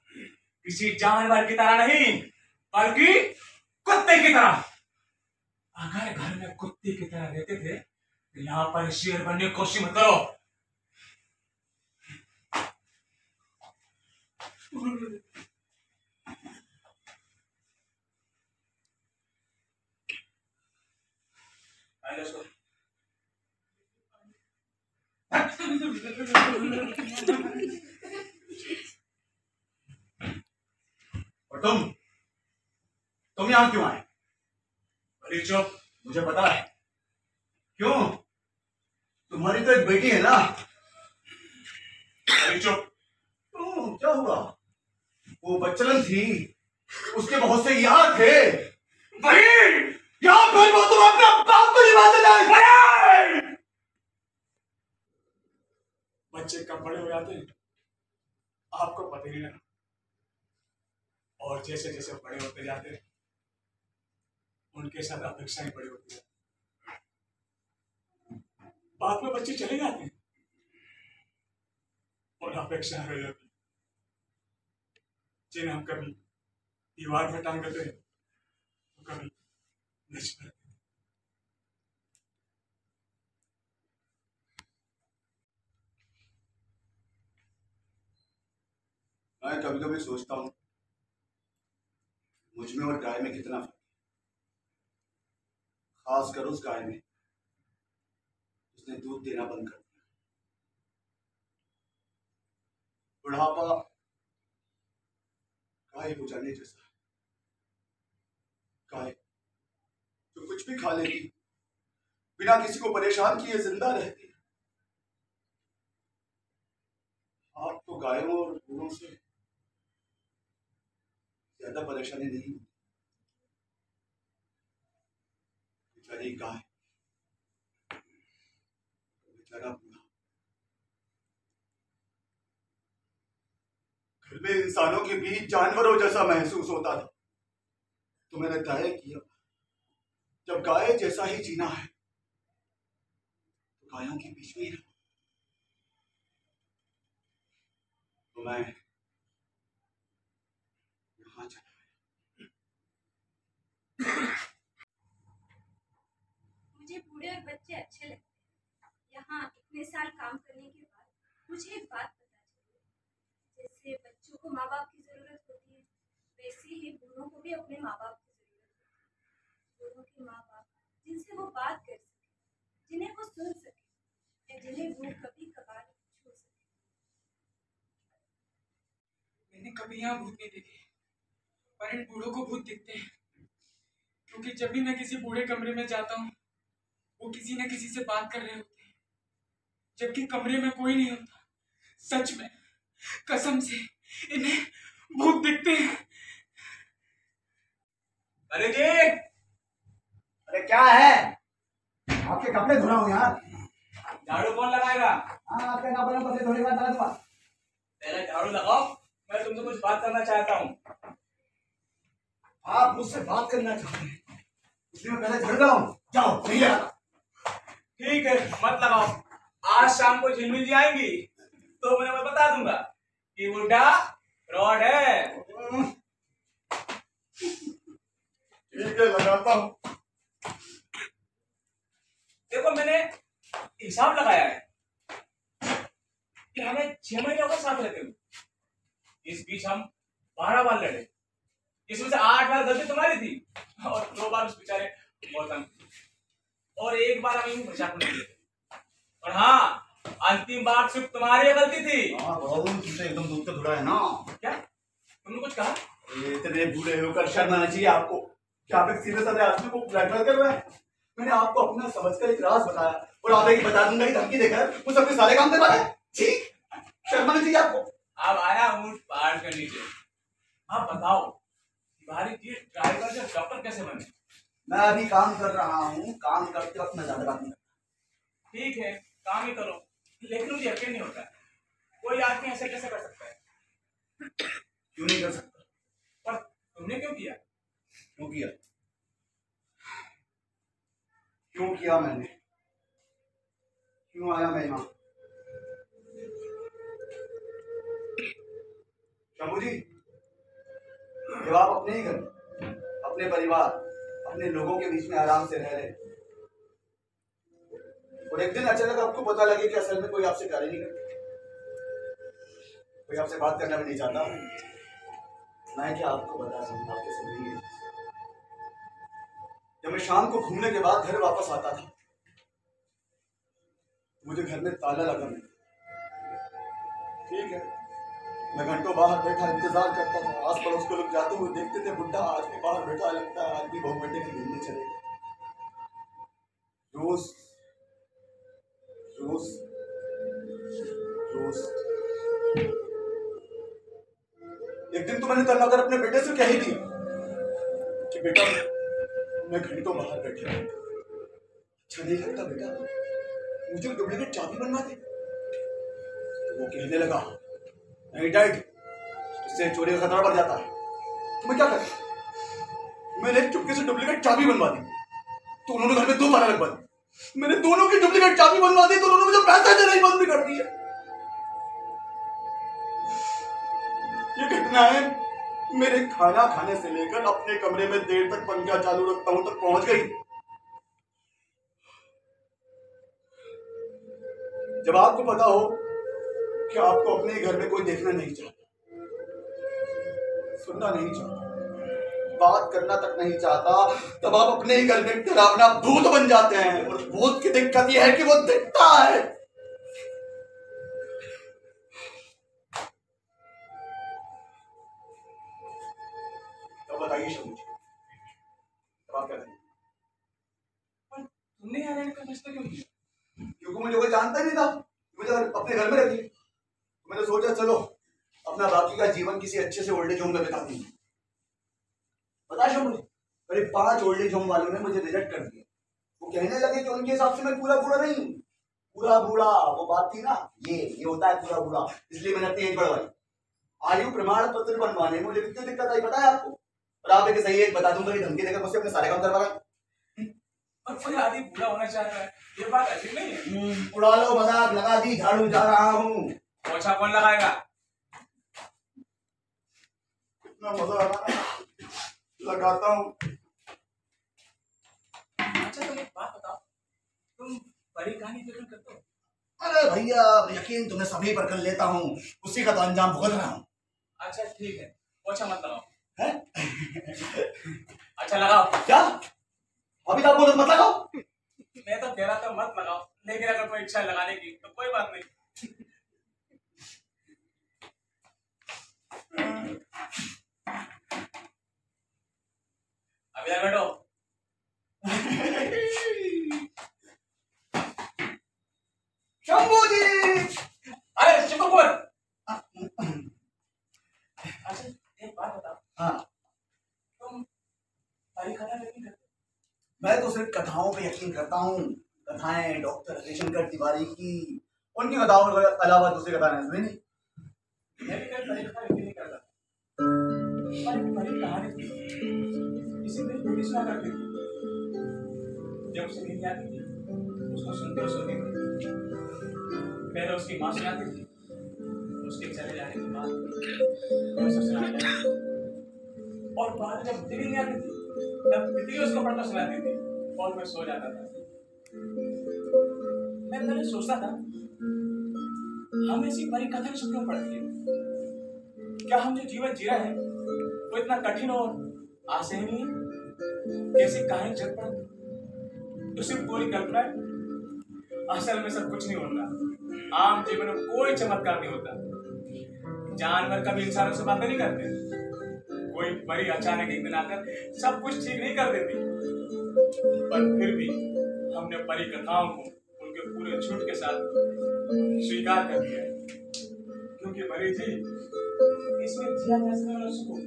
A: किसी जानवर की तरह नहीं, बल्कि कुत्ते की तरह। अगर घर में कुत्ते की तरह रहते थे तो यहाँ पर शेर बनने की कोशिश मत करो।
C: और तुम यहाँ क्यों आए?
A: अरे चुप।
C: मुझे पता है क्यों। तुम्हारी तो एक बेटी है ना।
A: अरे चुप।
C: क्या हुआ? वो बच्चलन थी, उसके बहुत से यार थे।
A: भाई
C: यहाँ पर वो तुम अपने बाप को निभाते जाए।
A: बच्चे कब बड़े हो जाते हैं आपको पता ही नहीं लगता, और जैसे जैसे बड़े होते जाते हैं उनके साथ अपेक्षाएं बड़ी होती है। बाद में बच्चे चले जाते हैं और अपेक्षाएं रह जाती, जिन्हें हम कभी दीवार में टांग देते हैं तो कभी निच पर।
C: मैं कभी कभी सोचता हूँ मुझ में और गाय में कितना फर्क है, खासकर उस गाय में उसने दूध देना बंद कर दिया। बुढ़ापा गाय हो जाने जैसा है। गाय जो कुछ भी खा लेती, बिना किसी को परेशान किए जिंदा रहती। आप तो गायों और बूढ़ों से ज्यादा परेशानी नहीं होती। बेचारी गाय, बेचारा बूढ़ा, घर में इंसानों के बीच जानवरों जैसा महसूस होता था। तो मैंने तय किया जब गाय जैसा ही जीना है तो गायों के बीच में ही रहूं। तो मैं यहाँ चला।
B: मुझे बूढ़े और बच्चे अच्छे लगते हैं। यहाँ इतने साल काम करने के बाद मुझे एक बात पता चली, जैसे बच्चों को माँ बाप की जरूरत होती है, वैसे ही बूढ़ों को भी अपने माँ बाप की जरूरत होती है। बूढ़ों के माँ बाप जिनसे वो बात कर सके, जिन्हें वो सुन सके, या जिन्हें वो कभी कभार छू सके।
D: मैंने कभी यहाँ भूत नहीं देखे, पर इन बूढ़ों को भूत दिखते हैं। क्योंकि जब भी मैं किसी बूढ़े कमरे में जाता हूँ वो किसी न किसी से बात कर रहे होते हैं, जबकि कमरे में कोई नहीं होता। सच में, कसम से इन्हें भूत दिखते हैं।
A: अरे जी,
C: अरे क्या है? आपके कपड़े धो रहा हूँ यार।
A: झाड़ू कौन लगाएगा?
C: हाँ, आपके कपड़े पतले धोने के बाद डाल दूंगा।
A: पहले झाड़ू लगाओ, मैं तुमसे कुछ बात करना चाहता हूँ।
C: आप मुझसे बात करना चाहते हैं, इसलिए मैं पहले झड़ रहा हूँ। जाओ नहीं लगा।
A: ठीक है, मत लगाओ। आज शाम को झिलमिल जी आएंगी तो मैं बता दूंगा कि बुड्ढा फ्रॉड है।
C: ठीक है, लगाता हूँ।
A: देखो, मैंने हिसाब लगाया है कि हमें 6 महीने हो गए साथ रहते हुए। इस बीच हम 12 बार लड़े, जिसमें से 8 बार गलती तुम्हारी थी और 2 बार उस बेचारे गौतम की, और 1 बार हम यूं बचा नहीं दिए। और हाँ, अंतिम बार सिर्फ तुम्हारी गलती थी।
C: हाँ, बहुत तुमसे एकदम दूध का धुरा है ना।
A: क्या तुमने कुछ कहा?
C: इतने बूढ़े होकर शर्म आना चाहिए आपको। क्या आप एक सीधे साधे आदमी को ब्लैकमेल कर रहे हैं? मैंने आपको अपना समझकर एक राज बताया और आप एक बता दूंगा की धमकी देकर मुझे अपने सारे काम करवा रहे हैं। ठीक, शर्म आना चाहिए आपको।
A: अब आया ऊंट पहाड़ के नीचे। आप बताओ, तुम्हारी ये ड्राइवर से डॉक्टर कैसे बने?
C: मैं अभी काम कर रहा हूँ, काम करते वक्त मैं ज्यादा बात नहीं करता।
A: ठीक है, काम ही करो, लेकिन मुझे यकीन नहीं होता कोई आदमी ऐसे कैसे कर सकता है।
C: क्यों नहीं कर सकता?
A: पर तुमने क्यों किया?
C: क्यों किया? क्यों किया मैंने? क्यों आया मैं यहाँ? शंभू जी, जब आप अपने ही घर, अपने परिवार, अपने लोगों के बीच में आराम से रह रहे और एक दिन अचानक आपको पता लगे कि असल में कोई आपसे प्यार ही नहीं करता, कोई आपसे बात करना भी नहीं चाहता, मैं क्या आपको बता सकूं? आपके समझिए, जब मैं शाम को घूमने के बाद घर वापस आता था, मुझे घर में ताला लगा मिला। ठीक है, मैं घंटों बाहर बैठा इंतजार करता था, आस पड़ोस के लोग जाते हुए देखते थे, बुढ़ा आदमी बाहर बैठा, लगता है आदमी बहु बेटे के घूमने चले गए। रोज रोज रोज एक दिन तो मैंने तंग कर अपने बेटे से कह ही दिया कि बेटा मैं घंटों बाहर बैठे हूं, अच्छा नहीं लगता बेटा, मुझे डुप्लीकेट चाबी बनवा दे। तो वो कहने लगा, नहीं डैड, इससे चोरी का खतरा बढ़ जाता है। तो मैं क्या करूं? मैंने चुपके से डुप्लीकेट चाबी बनवा दी, तो उन्होंने घर में 2 ताला लगवा दी। मैंने दोनों की डुप्लीकेट चाबी बनवा दी, तो उन्होंने मुझे पैसे देना ही बंद भी कर दिया। ये घटना है मेरे खाना खाने से लेकर अपने कमरे में देर तक पंखा चालू रखता हूं तक पहुंच गई। जब आपको पता हो कि आपको अपने घर में कोई देखना नहीं चाहता, सुनना नहीं चाहता, बात करना तक नहीं चाहता, तब आप अपने ही घर में डरावना भूत बन जाते हैं। और भूत की दिक्कत यह है कि वो दिखता है। तो बताइए शंभू जी, अब आप क्या करेंगे?
A: तुमने यहाँ रहने का फैसला क्यों किया?
C: क्योंकि मुझे कोई जानता ही नहीं था, मुझे अपने घर में रखी। मैंने सोचा चलो अपना बाकी का जीवन किसी अच्छे से ओल्ड एज होम में बिता दूंगा। पता है शंभू जी, करीब 5 ओल्ड एज होम वालों ने मुझे रिजेक्ट कर दिया। वो कहने लगे कि उनके हिसाब से मैं पूरा बूढ़ा नहीं हूँ। पूरा बूढ़ा वो बात थी ना, ये होता है पूरा बूढ़ा, इसलिए मैंने अपनी एज बढ़वाई। आयु प्रमाण पत्र बनवाने में मुझे कितनी दिक्कत आई पता है आपको? और आप एक सही एज बता दूंगा, धमकी देकर मुझसे अपने सारे काम करवा रहा।
A: और कोई आदमी बूढ़ा होना चाह रहा है, ये बात अजीब नहीं है?
C: उड़ा लो मजाक, लगा दी, झाड़ू जा रहा हूँ।
A: पोछा कौन लगाएगा?
C: कितना मजा आ रहा है, लगाता हूँ।
A: अच्छा तुम एक बात बताओ, तुम परी कहानी पसंद करते हो?
C: अरे भैया यकीन तुम्हें सभी पर कर लेता हूँ, उसी का तो अंजाम भुगत रहा हूँ।
A: अच्छा ठीक है, पोछा मत लगाओ।
C: है?
A: अच्छा लगाओ।
C: क्या अभी तक बोलो मत लगाओ?
A: मैं तो कह रहा था मत लगाओ, लेकिन अगर कोई इच्छा है लगाने की तो कोई बात नहीं। अभी इधर बैठो।
C: शंभू जी,
A: अरे चुप कर। अच्छा एक बात बताओ,
C: हाँ
A: तुम परी कथा नहीं करते?
C: मैं तो सिर्फ कथाओं पे यकीन करता हूँ। कथाएं डॉक्टर हरिशंकर तिवारी की, उनकी कथाओं के अलावा दूसरी कथा नहीं सुनी नहीं।
A: मैं भी कभी परी कथा यकीन नहीं करता, पर एक परी कहानी थी, इसे मेरी बेटी सुना करती थी। जब उसे नींद आती थी उसको सुनते हुए सोती थी। पहले उसकी माँ सुनाती थी, उसके चले जाने के बाद मैं उसे सुनाती थी, और बाद में जब तितली नहीं आती थी तब तितली उसको पढ़कर सुनाती थी और मैं सो जाता था। मैं पहले सोचता था हम ऐसी परी कथा क्यों पढ़ती है? क्या हम जो जीवन जी रहे हैं वो इतना कठिन और आसान नहीं है? कैसी कहानी झटपट उसी पूरी कल्पना है? असल में सब कुछ नहीं होता। आम जीवन में कोई चमत्कार नहीं होता। जानवर कभी इंसानों से बातें नहीं करते। कोई परी अचानक एक दिन आकर सब कुछ ठीक नहीं कर देती, पर फिर भी हमने परी कथाओं को उनके पूरे झूठ के साथ स्वीकार कर दिया, क्योंकि परी जी इसमें जिया जा सकता है सुकून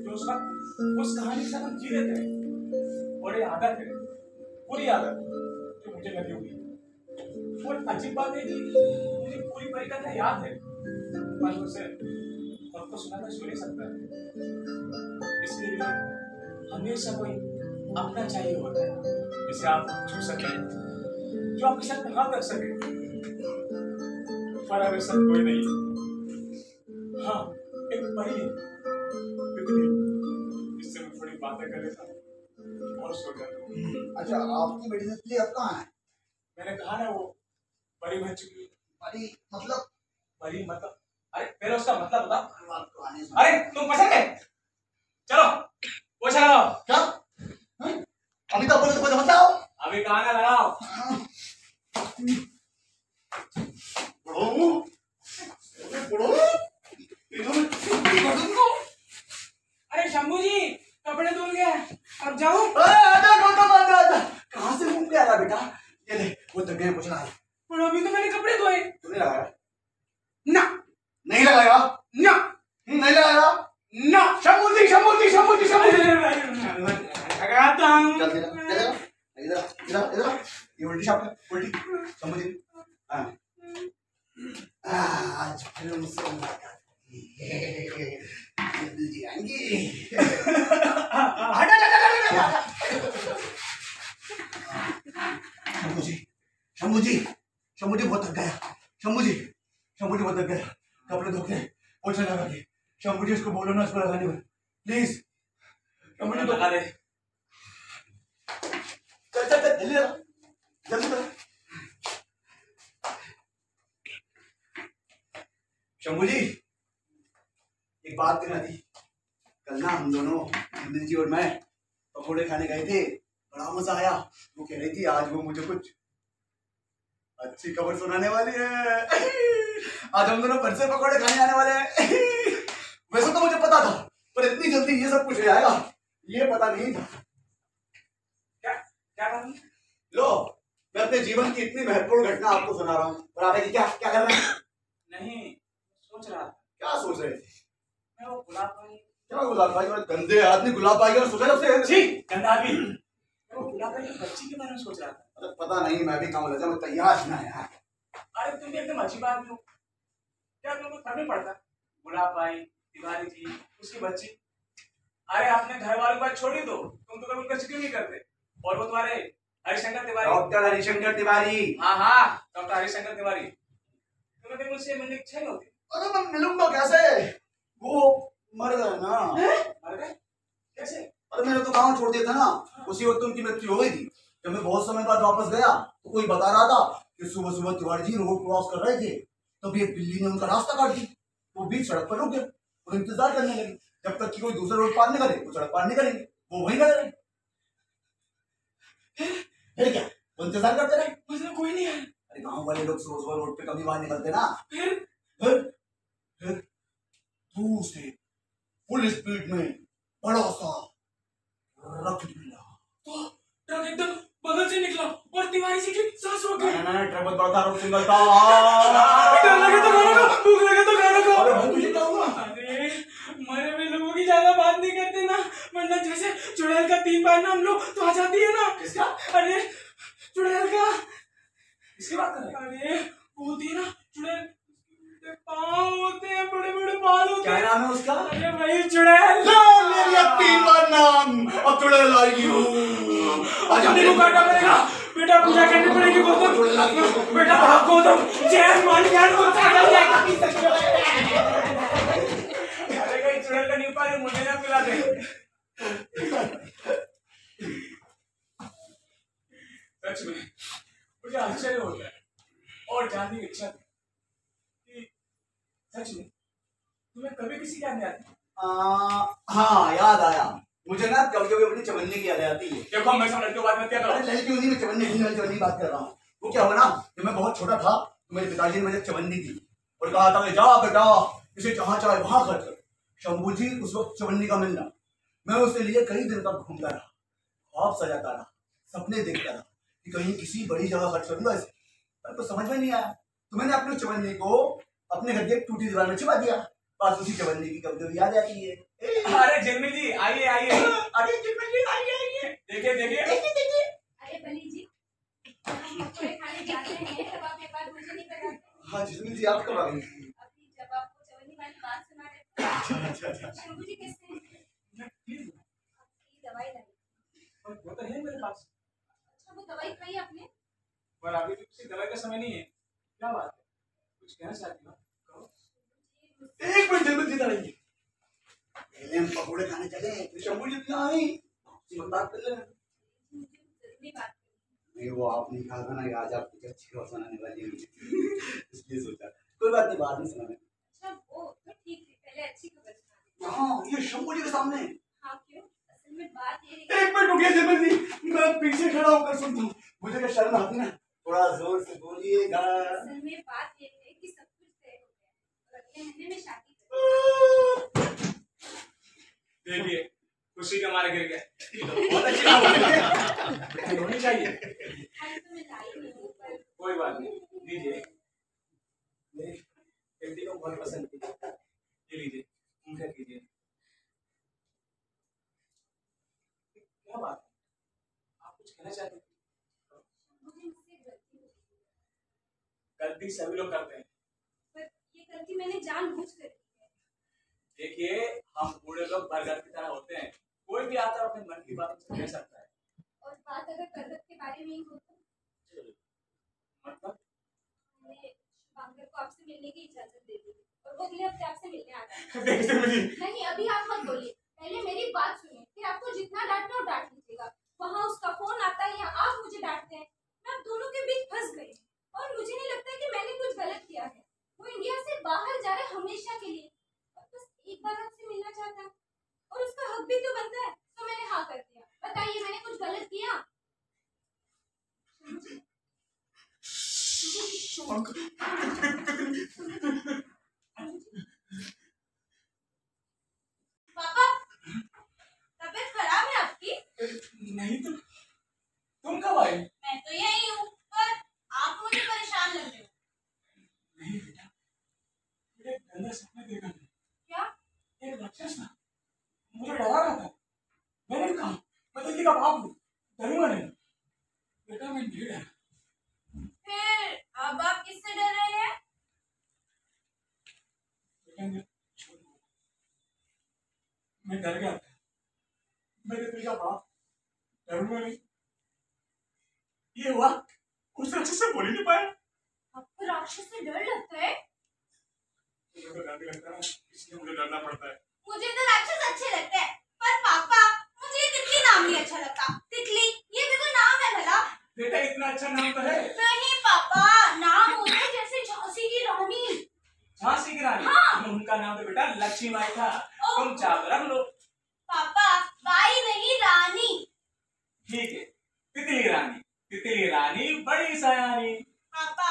A: जो उस वक्त उस कहानी से हम जी लेते हैं। और ये आदत है, पूरी आदत जो मुझे लगी हुई है। और अजीब बात है कि मुझे पूरी परी कथा याद है, पर उसे खुद तो सुनाना सुन ही सकता है। इसके लिए हमेशा कोई अपना चाहिए होता है जिसे आप छू सके, जो आपके साथ हाथ रख सके। पर अब ऐसा कोई नहीं। हाँ, एक परी है, तितली, जिससे मैं थोड़ी बातें कर लेता हूँ और सो जाता हूँ।
C: अच्छा, आपकी बेटी तितली अब कहाँ है?
A: मैंने कहा ना, वो परी बन चुकी है।
C: परी मतलब?
A: परी मतलब, अरे पहले उसका मतलब बता।
C: आपको आने से-
A: अरे तुम पसंद है, चलो पोछा लगाओ।
C: क्या? हैं? अभी तो बोले तो कुछ बताओ।
A: अभी कहाँ ना लगाओ।
C: पढ़ो, पढ़ो।
D: अरे शंभू जी, कपड़े धुल गए, अब जाऊं?
C: कहाँ से घूम के आ रहा बेटा? ये ले, वो तक गए पूछना है।
D: पर अभी तो मैंने कपड़े धोए।
C: तूने लगाया?
D: ना
C: नहीं लगाया?
D: ना
C: नहीं लगाया?
D: ना।
C: शंभू जी, शंभू जी, शंभू जी, शंभू जी।
D: लगाता हूँ।
C: चल इधर इधर इधर ये उल्टी शाप है, उल्टी। शंभू जी, हाँ। आज फिर मुझसे मुलाकात जल्दी जी आएंगी। शंभू जी, शंभू जी, शंभू जी बहुत थक गया। शंभू जी, शंभू जी बहुत थक गया। कपड़े धो के पोछा लगा के। शंभू जी इसको बोलो ना, इसको लगाने में प्लीज। शंभू जी
A: लगा दे।
C: चल चल चल, जल्दी लगा, जल्दी लगा। शंभू जी, एक बात कहना थी। कल ना हम दोनों, इंद्र जी और मैं, पकौड़े खाने गए थे, बड़ा मजा आया। वो कह रही थी आज वो मुझे कुछ अच्छी खबर सुनाने वाली है। आज हम दोनों फिर से पकौड़े खाने आने वाले हैं। वैसे तो मुझे पता था, पर इतनी जल्दी ये सब कुछ हो जाएगा ये पता नहीं था।
A: क्या क्या करूं?
C: लो, मैं अपने जीवन की इतनी महत्वपूर्ण घटना आपको सुना रहा हूँ और आप क्या क्या कर रहे हैं?
A: नहीं, सोच रहा था।
C: क्या सोच रहे थे?
A: मैं वो गुलाब भाई,
C: क्या गुलाब भाई? और गंदे आदमी गुलाब भाई और सोचा जब से।
A: छी गंदा भी। मैं वो गुलाब भाई की बच्ची के बारे में सोच रहा था।
C: अरे पता नहीं, मैं भी काम लगा, मैं तैयार ना यार।
A: अरे तुम भी एकदम अजीब आदमी हो। क्या तुमको फर्क नहीं पड़ता? गुलाब भाई, तिवारी जी, उसकी बच्ची। अरे अपने घर वालों को छोड़ ही दो, तुम तो कभी उनका जिक्र नहीं करते। और वो तुम्हारे हरिशंकर तिवारी।
C: डॉक्टर हरिशंकर तिवारी।
A: हाँ हाँ, डॉक्टर हरिशंकर तिवारी। तुम्हें कभी मुझसे मिलने की इच्छा नहीं होती?
C: अरे मैं मिलूंगा कैसे? वो मर गए ना।
A: मर गए? कैसे?
C: अरे मैंने तो गाँव छोड़ दिया था ना, उसी वक्त उनकी मृत्यु हो गई थी। जब मैं बहुत समय बाद वापस गया तो कोई बता रहा था कि सुबह सुबह तिवारी जी रोड क्रॉस कर रहे थे, तब एक बिल्ली ने उनका रास्ता काट दी। वो बीच सड़क पर रुक गए और इंतजार करने लगे जब तक कि कोई दूसरा रोड पार नहीं करे। वो सड़क पार नहीं करेंगे, वो वहीं खड़े रहे। फिर क्या, वो इंतजार करते रहे।
D: मतलब कोई नहीं है?
C: अरे गाँव वाले लोग सुबह सुबह रोड पे कभी बाहर निकलते ना।
D: फिर
C: दूर से फुल स्पीड में बड़ा सा ट्रक निकला।
D: तो ट्रक एकदम बगल से निकला और तिवारी जी की सांस रुक गई।
C: ट्रक बहुत बड़ा था, रोड सिंगल था।
D: डर लगे तो खाना खा, भूख लगे तो खाना खा।
C: अरे भाई तुझे क्या हुआ?
D: अरे मरे हुए लोगों की ज्यादा बात नहीं करते ना, वरना जैसे चुड़ैल का 3 बार नाम लो तो आ जाती है ना।
C: किसका?
D: अरे चुड़ैल का।
A: किसकी बात कर रहे हैं?
D: अरे वो होती है ना चुड़ैल, पाँव होते हैं, बड़े बड़े बाल होते
C: क्या
D: हैं।
C: नाम है उसका?
D: अरे भाई चुड़ैल।
C: मेरी 3 बार नाम, अब चुड़ैल आई हूँ।
D: आज हमने को काटना पड़ेगा बेटा, पूजा करनी पड़ेगी गौतम। बेटा गौतम जय मान ज्ञान को सागर जाएगा।
A: अरे कोई चुड़ैल का नहीं पा रही, मुझे ना पिला दे। सच में मुझे आश्चर्य होता है और जानने की इच्छा थी कि सच में तुम्हें कभी किसी याद नहीं आती?
C: हाँ याद आया मुझे ना, कभी कभी अपनी चवन्नी की याद आती है।
A: देखो मैं सब लड़के बाद में क्या
C: अरे
A: करूं?
C: लड़की उन्हीं में चवन्नी बात कर रहा हूँ। वो क्या हुआ ना, जब मैं बहुत छोटा था तो मेरे पिताजी ने मुझे चवन्नी दी और कहा था कि जा बेटा इसे जहाँ चाहे वहां खर्च कर। शंभू जी उस वक्त चवन्नी का मिलना, मैं उसे लिए कई दिन तक घूमता रहा, ख्वाब सजाता रहा, सपने देखता रहा कि कहीं किसी बड़ी जगह खर्च करूंगा इसे, पर तो समझ में नहीं आया। तो मैंने अपनी चवन्नी को अपने घर की एक टूटी दीवार में छिपा दिया। बस उसी चवन्नी की कभी कभी याद आती है।
A: अरे जिनमिल जी आइए आइए।
C: अरे जिनमिल जी आइए आइए,
A: देखिए देखिए।
C: देखिए।
B: अरे बली जी, हम पकौड़े खाने जाते हैं तब आप एक बार मुझे नहीं बताते?
C: हाँ जिनमिल जी आप कब आ गई?
B: अभी जब आपको चवन्नी वाली बात सुना रहे थे शंभू जी कैसे हैं?
A: मैं ठीक हूँ।
B: आपकी दवाई लाई।
A: और वो तो है मेरे पास,
B: अच्छा वो दवाई खाई आपने?
A: पर अभी तो किसी दवाई का समय नहीं है। क्या बात है, कुछ कहना चाहती हो? कहो।
C: एक मिनट जल्दी जिता रही पहले हम पकौड़े खाने चले फिर शंभू जी अपना आई बात कर लेना।
B: मुझे जरूरी बात करनी
C: नहीं वो आप नहीं कहा था ना कि आज आप कुछ अच्छी खबर सुनाने वाली है इसलिए सोचा कोई बात नहीं बाद में सुनाना।
B: है। अच्छा वो तो ठीक है, पहले अच्छी खबर सुना।
C: हाँ ये शंभू जी के सामने।
B: हाँ क्यों? असल में बात ये है कि
C: एक मिनट रुकिए जमीन जी मैं पीछे खड़ा होकर सुनता हूँ मुझे क्या शर्म आती ना थोड़ा जोर से बोलिएगा।
B: असल में बात ये है कि सब कुछ तय हो गया और अगले महीने में शादी करेंगे।
A: देखिए खुशी के मारे गिर गए। ये तो बहुत अच्छी बात है, होनी चाहिए।
B: खाली तो मैं लाई नहीं हूँ पर
A: कोई बात नहीं, लीजिए। मेरी बेटी को बहुत पसंद थी, ये लीजिए, उनका कीजिए। क्या बात है, आप कुछ कहना चाहते हैं?
B: मुझे मुझसे गलती हो गई।
A: गलती सभी लोग करते हैं।
B: पर ये गलती मैंने जानबूझकर की है।
A: देखिए हम बूढ़े लोग बरगद की तरह होते हैं, कोई भी आता है अपने मन की बात से कह सकता है।
B: और बात अगर बरगद के बारे में ही हो तो
A: मतलब
B: मैंने शुभांकर को आपसे मिलने की इजाजत दे दी और वो अगले हफ्ते आपसे मिलने आ रहा है।
A: देखते मुझे
B: नहीं अभी आप मत बोलिए, पहले मेरी बात सुनिए, फिर आपको जितना डांटना हो डांट लीजिएगा। वहाँ उसका फोन आता है या आप मुझे डांटते हैं, मैं आप दोनों के बीच फंस गई और मुझे नहीं लगता कि मैंने कुछ गलत किया है। वो इंडिया से बाहर जा रहे हमेशा के लिए और बस एक बार आपसे मिलना चाहता है और उसका हक भी तो बनता है, तो मैंने हाँ कर दिया। बताइए मैंने कुछ गलत किया? पापा तबीयत खराब है आपकी?
A: नहीं तो तुम कब आई?
B: मैं तो यही हूँ पर आप मुझे परेशान लग रहे हो।
A: नहीं बेटा, मेरे गंदा सपना देखा मैंने।
B: क्या?
A: एक राक्षस था, मुझे डरा रहा था। मैंने भी कहा मैं दिल्ली का बाप हूँ, डरूंगा नहीं। बेटा मैं नहीं डरा।
B: फिर अब आप किससे डर रहे हैं?
A: बेटा मैं डर गया था। मैं दिल्ली का बाप, डरूंगा नहीं। ये हुआ उस राक्षस से बोल ही नहीं पाया।
B: आपको राक्षस से डर लगता है?
A: मुझे तो डर भी लगता है, इसलिए मुझे डरना पड़ता है।
B: मुझे तो राक्षस अच्छे लगते हैं पर पापा मुझे ये तितली नाम नहीं अच्छा लगता। तितली ये भी कोई नाम है भला?
A: बेटा इतना अच्छा नाम तो है।
B: नहीं पापा, नाम होता है जैसे झांसी की रानी।
A: झांसी की रानी?
B: हाँ।
A: उनका नाम तो बेटा लक्ष्मीबाई था। तुम चाहो रख लो।
B: पापा बाई नहीं रानी।
A: ठीक है, तितली रानी। तितली रानी बड़ी सयानी।
B: पापा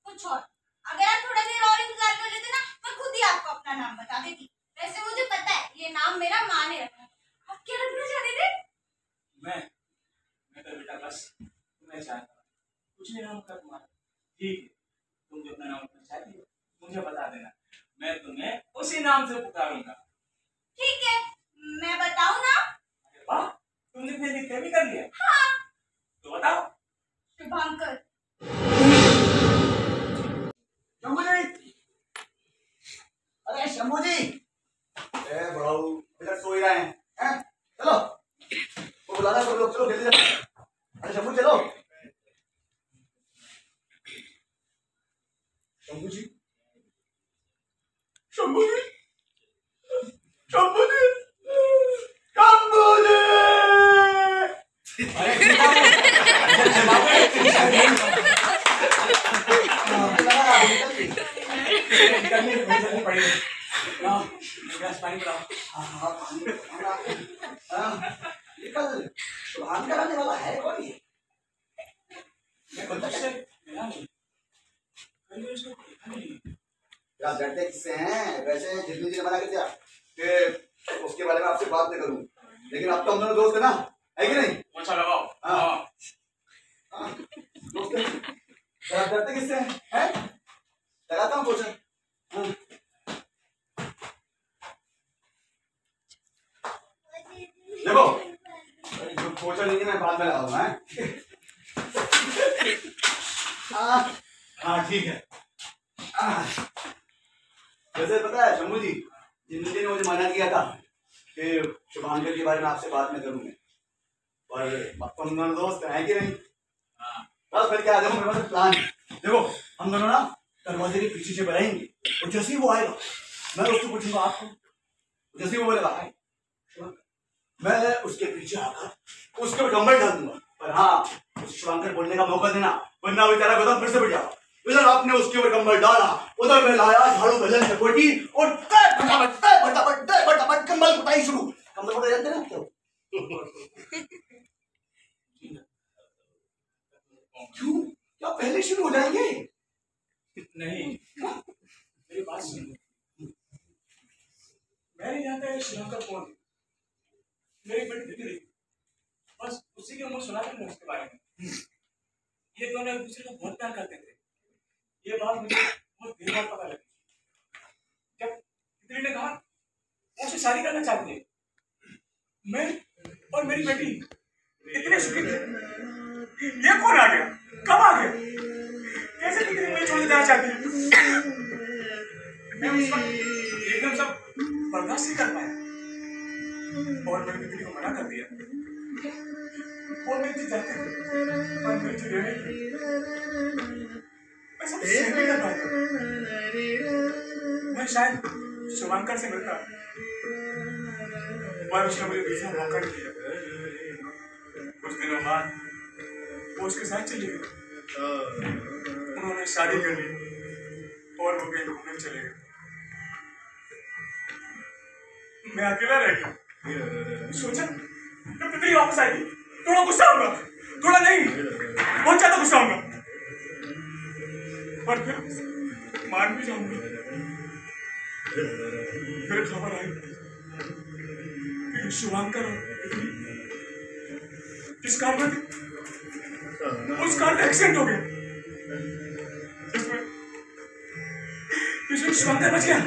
B: कुछ और, अगर आप थोड़ा देर और इंतजार कर लेते ना मैं खुद ही आपको अपना नाम बता देती। वैसे मुझे पता है ये नाम मेरा माँ ने रखा। आप क्या रखना चाहते थे?
A: मैं तो बेटा बस तुम्हें चाहता हूँ, कुछ नहीं नाम का तुम्हारा। ठीक है, तुम जो अपना नाम रखना चाहती हो मुझे बता देना, मैं तुम्हें उसी नाम से पुकारूंगा।
B: ठीक है, मैं बताऊं ना?
A: अरे वाह, तुमने फिर भी तय भी कर लिया?
B: हाँ।
A: तो बताओ।
B: शुभांकर।
C: शंभू जी, अरे शंभू जी, ए बड़ाऊ इधर सो ही रहे हैं? चलो वो बुला रहा है, सब लोग चलो जल्दी जल्दी। अरे शंभू चलो। शंभू जी, शंभू जी, शंभू जी, शंभू जी। शुभांकर आने वाला है कौन ये? आप डरते किससे हैं? वैसे जितनी जी ने मना कर दिया कि उसके बारे में आपसे बात नहीं करूं, लेकिन अब तो हम दोनों दोस्त है ना, है कि नहीं?
A: अच्छा लगाओ।
C: हाँ दोस्त है। तो आप डरते किससे हैं? लगाता हूँ पोछा। देखो जो पोछा नहीं है मैं बाद में लगाऊंगा। हाँ ठीक है। वैसे पता है शंभू जी, जिन जिंदगी ने मुझे मना किया था कि शुभांकर के बारे में आपसे बात न करूँ मैं, पर अब तो हम दोनों दोस्त हैं कि नहीं। बस फिर क्या, देखो मेरे पास प्लान है। देखो हम दोनों ना दरवाजे के पीछे से बढ़ाएंगे और जैसे ही वो आएगा मैं उससे पूछूंगा आपको, जैसे ही वो बोलेगा मैं उसके पीछे आकर उसके ऊपर कंबल डाल दूंगा। पर हाँ, उस शुभांकर बोलने का मौका देना, वरना बेचारा गौतम फिर से बढ़ जाएगा। इधर आपने उसके ऊपर कंबल डाला, उधर मैं लाया झाड़ू बेलन से कोटी और फटाफट कंबल कुटाई शुरू। कंबल कुटाई जानते ना क्यों? क्यों? क्या पहले शुरू हो जाएंगे?
A: नहीं, मेरी बात सुनो। मैंने जानता है श्रीलंका कौन है, मेरी बेटी दिखी रही, बस उसी के मुंह सुना था उसके बारे में। ये दोनों एक दूसरे को बहुत प्यार करते थे। ये बात मुझे बहुत देर बाद पता लगी जब तितली ने कहा वो उससे शादी करना चाहती है। मैं और मेरी बेटी इतने सुखी थे। ये कौन आ गया, कब आ गया, कैसे तितली मुझे छोड़ देना चाहती है? मैं उस वक्त एकदम सब बर्दाश्त नहीं कर पाया और मैंने तितली को मना कर दिया। वो मेरी चीज चाहते थे पर मेरी चीज लेने की मैं सब सहन नहीं कर पाता। मैं शायद शुभांकर से मिलता पर उसने मुझे दूसरा मौका नहीं दिया। कुछ दिनों बाद वो उसके साथ चली गई, उन्होंने शादी कर ली और वो कहीं घूमने चले गए। मैं अकेला रह गया। सोचा जब तितली वापस आएगी थोड़ा गुस्सा होगा, थोड़ा नहीं बहुत ज्यादा गुस्सा होगा, पर फिर मान भी जाऊंगा। फिर खबर आई कि शुभांकर इस कार में उस कार का एक्सीडेंट हो गया जिसमें शुभांकर बच गया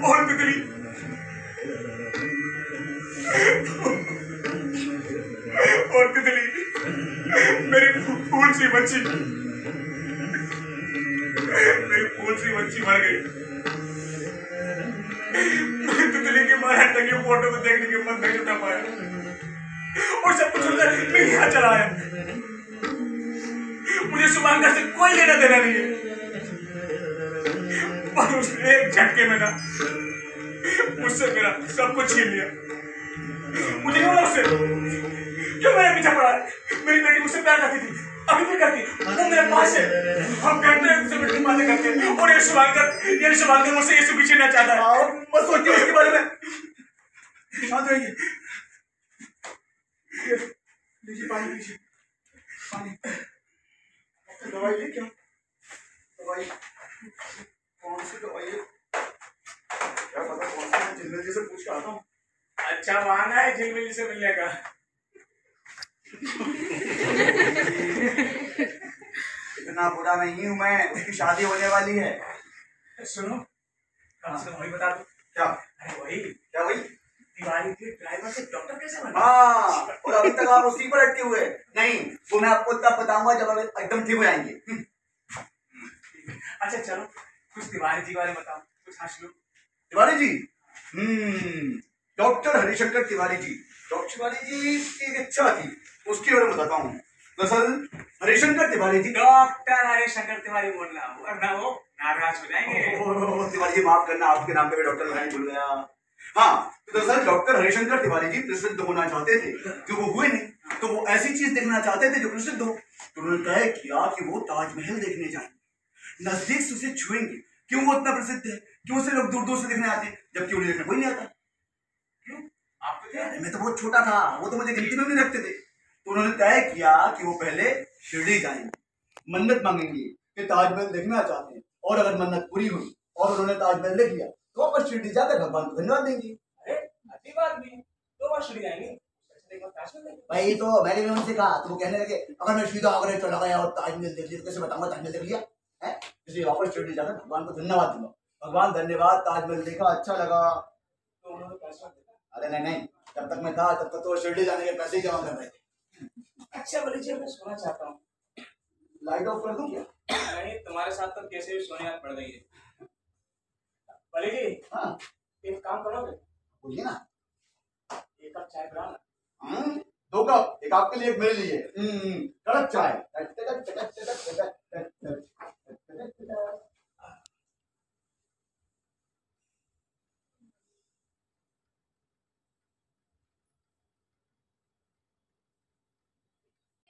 A: और तितली मेरी फूल सी बच्ची मर गई। तितली की मारा टंगी फोटो को देखने के मन नहीं उठा पाया और सब कुछ छोड़कर मैं यहाँ चला आया। मुझे शुभांकर से कोई लेना देना नहीं है, पर उसने एक झटके में ना मुझसे मेरा सब कुछ छीन लिया। मुझे क्यों उससे क्यों मेरे पीछे पड़ा है? मेरी बेटी मुझसे प्यार करती थी, अभी भी करती, वो मेरे पास है। हम कहते हैं उससे बेटी बातें करते हैं और ये शुभांकर मुझसे ये सुखी छीनना चाहता है।
C: बस सोचिए उसके बारे में। शांत रहिए, लीजिए पानी लीजिए, पानी। दवाई ले क्या? दवाई कौन सी दवाई है? क्या पता कौन सी? मैं जिंदगी से पूछ के आता हूँ।
A: अच्छा बहाना है झिलमिल से मिलने का।
C: इतना बुरा नहीं हूँ मैं, उसकी शादी होने वाली है।
A: सुनो, वही बता दो।
C: क्या?
A: अरे वही
C: क्या वही?
A: तिवारी के ड्राइवर से डॉक्टर कैसे बना?
C: हाँ, और अभी तक आप उसी पर अटके हुए। नहीं, वो मैं आपको तब बताऊंगा जब आप एकदम ठीक हो जाएंगे।
A: अच्छा चलो कुछ तिवारी जी बारे बताओ, कुछ हंस लो।
C: तिवारी जी, डॉक्टर हरिशंकर तिवारी जी। डॉक्टर तिवारी जी की एक इच्छा थी, उसके बारे में बताता हूँ। दरअसल हरिशंकर तिवारी जी,
A: डॉक्टर हरिशंकर तिवारी बोलना वरना वो नाराज हो जाएंगे।
C: तिवारी जी माफ करना, आपके नाम पे डॉक्टर तिवारी बोल गया। हाँ, तो दरअसल डॉक्टर हरिशंकर तिवारी जी प्रसिद्ध होना चाहते थे, जो वो हुए नहीं। तो वो ऐसी चीज देखना चाहते थे जो प्रसिद्ध हो। तो उन्होंने तय किया कि वो ताजमहल देखने जाएंगे, नजदीक से उसे छुएंगे। क्यों वो इतना प्रसिद्ध है, क्यों उसे लोग दूर दूर से देखने आते हैं, जबकि उन्हें देखने कोई नहीं आता।
A: क्यों? आपको क्या?
C: मैं तो बहुत छोटा था, वो तो मुझे गिनती में भी नहीं रखते थे। तो उन्होंने तय किया कि वो पहले शिरडी जाएंगे, मन्नत मांगेंगे कि ताजमहल देखना चाहते हैं, और अगर मन्नत पूरी हुई और उन्होंने ताजमहल देख लिया तो वापस शिरडी जाकर भगवान को धन्यवाद देंगे।
A: अरे अच्छी बात भी, तो बात शिरडी जाएंगे
C: भाई तो मैंने भी उनसे कहा, तो वो कहने लगे अगर मैं सीधा आगरा चला गया और ताजमहल देख लिया तो कैसे बताऊंगा ताजमहल देख लिया है? इसलिए वापस शिरडी जाकर भगवान को धन्यवाद दूंगा। भगवान धन्यवाद, ताजमहल देखा, अच्छा लगा।
A: तो उन्होंने पैसा दिया?
C: अरे नहीं, जब तक मैं था तब तक तो शिरडी जाने के पैसे ही जमा कर रहे थे।
A: अच्छा बोले जी, मैं सोना चाहता हूँ।
C: लाइट ऑफ कर दूं क्या?
A: नहीं, तुम्हारे साथ तो कैसे भी सोने याद पड़ गई है। परी जी,
C: हाँ
A: एक काम करोगे?
C: बोलिए ना।
A: एक कप चाय पिलाओ ना।
C: 2 कप, एक आपके लिए एक मेरे लिए। कड़क चाय।
B: एक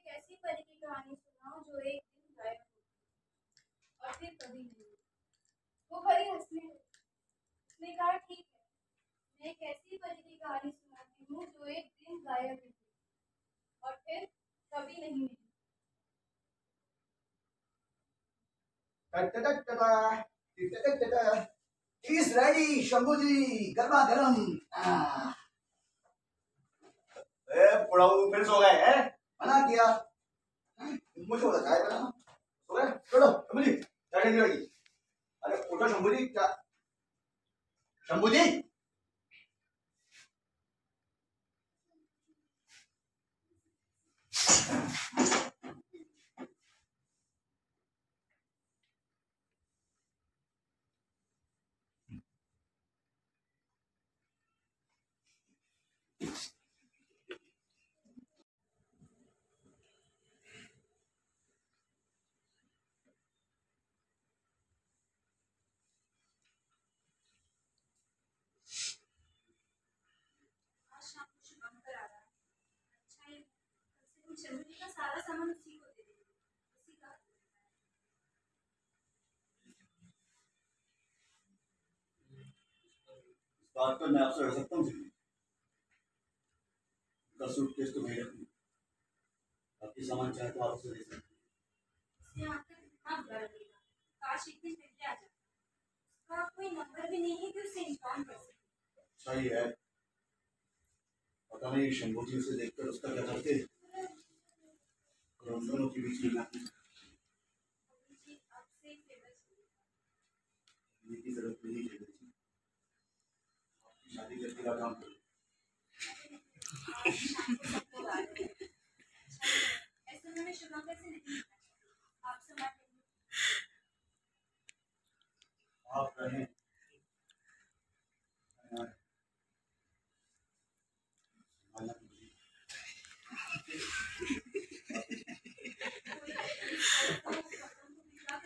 B: ऐसी परी की कहानी सुनाओ जो एक दिन गायब हो और फिर कभी नहीं हुई। वो परी हंसने लगी। उसने कहा ठीक है, मैं एक ऐसी परी की कहानी सुनाती हूँ जो एक दिन गायब हुई और फिर कभी नहीं मिली।
C: He's ready, शंभू जी, गर्मा गर्म। बुढ़ाऊ फिर सो गए हैं? मना किया। मुझे बोला चाय बनाना, सो गए? चलो शंभू जी, चाय ठंडी होगी। अरे उठो शंभू जी, क्या शंभू जी?
B: आज शाम को शुभंकर आ रहा है। अच्छा ही कम से कम चंदू जी का सारा सामान उसी को दे देंगे। उसी का हाथ लगता है।
C: इस बात पर मैं आपसे रह सकता हूँ जी। का सूटकेस तो नहीं रखूँ, बाकी सामान चाहे तो आपसे ले सकते हैं।
B: उसने आकर कितना बुरा लगेगा। काश एक दिन पहले आ जाता। उसका कोई नंबर भी नहीं है कि उसे इन्फॉर्म कर सके।
C: अच्छा ही है, पता नहीं शंभू जी उसे देखकर उसका क्या करते और उन दोनों के बीच में मैं
B: अभी जी आपसे एक फेवर चाहिए।
C: ये की जरूरत नहीं है जी। आपकी शादी करके का काम करो।
B: आज शाम को सब लोग आ रहे हैं। अच्छा ही है। ऐसे में मैं शुभंकर से नहीं मिलना चाहती। आपसे बात करनी
C: आप रहें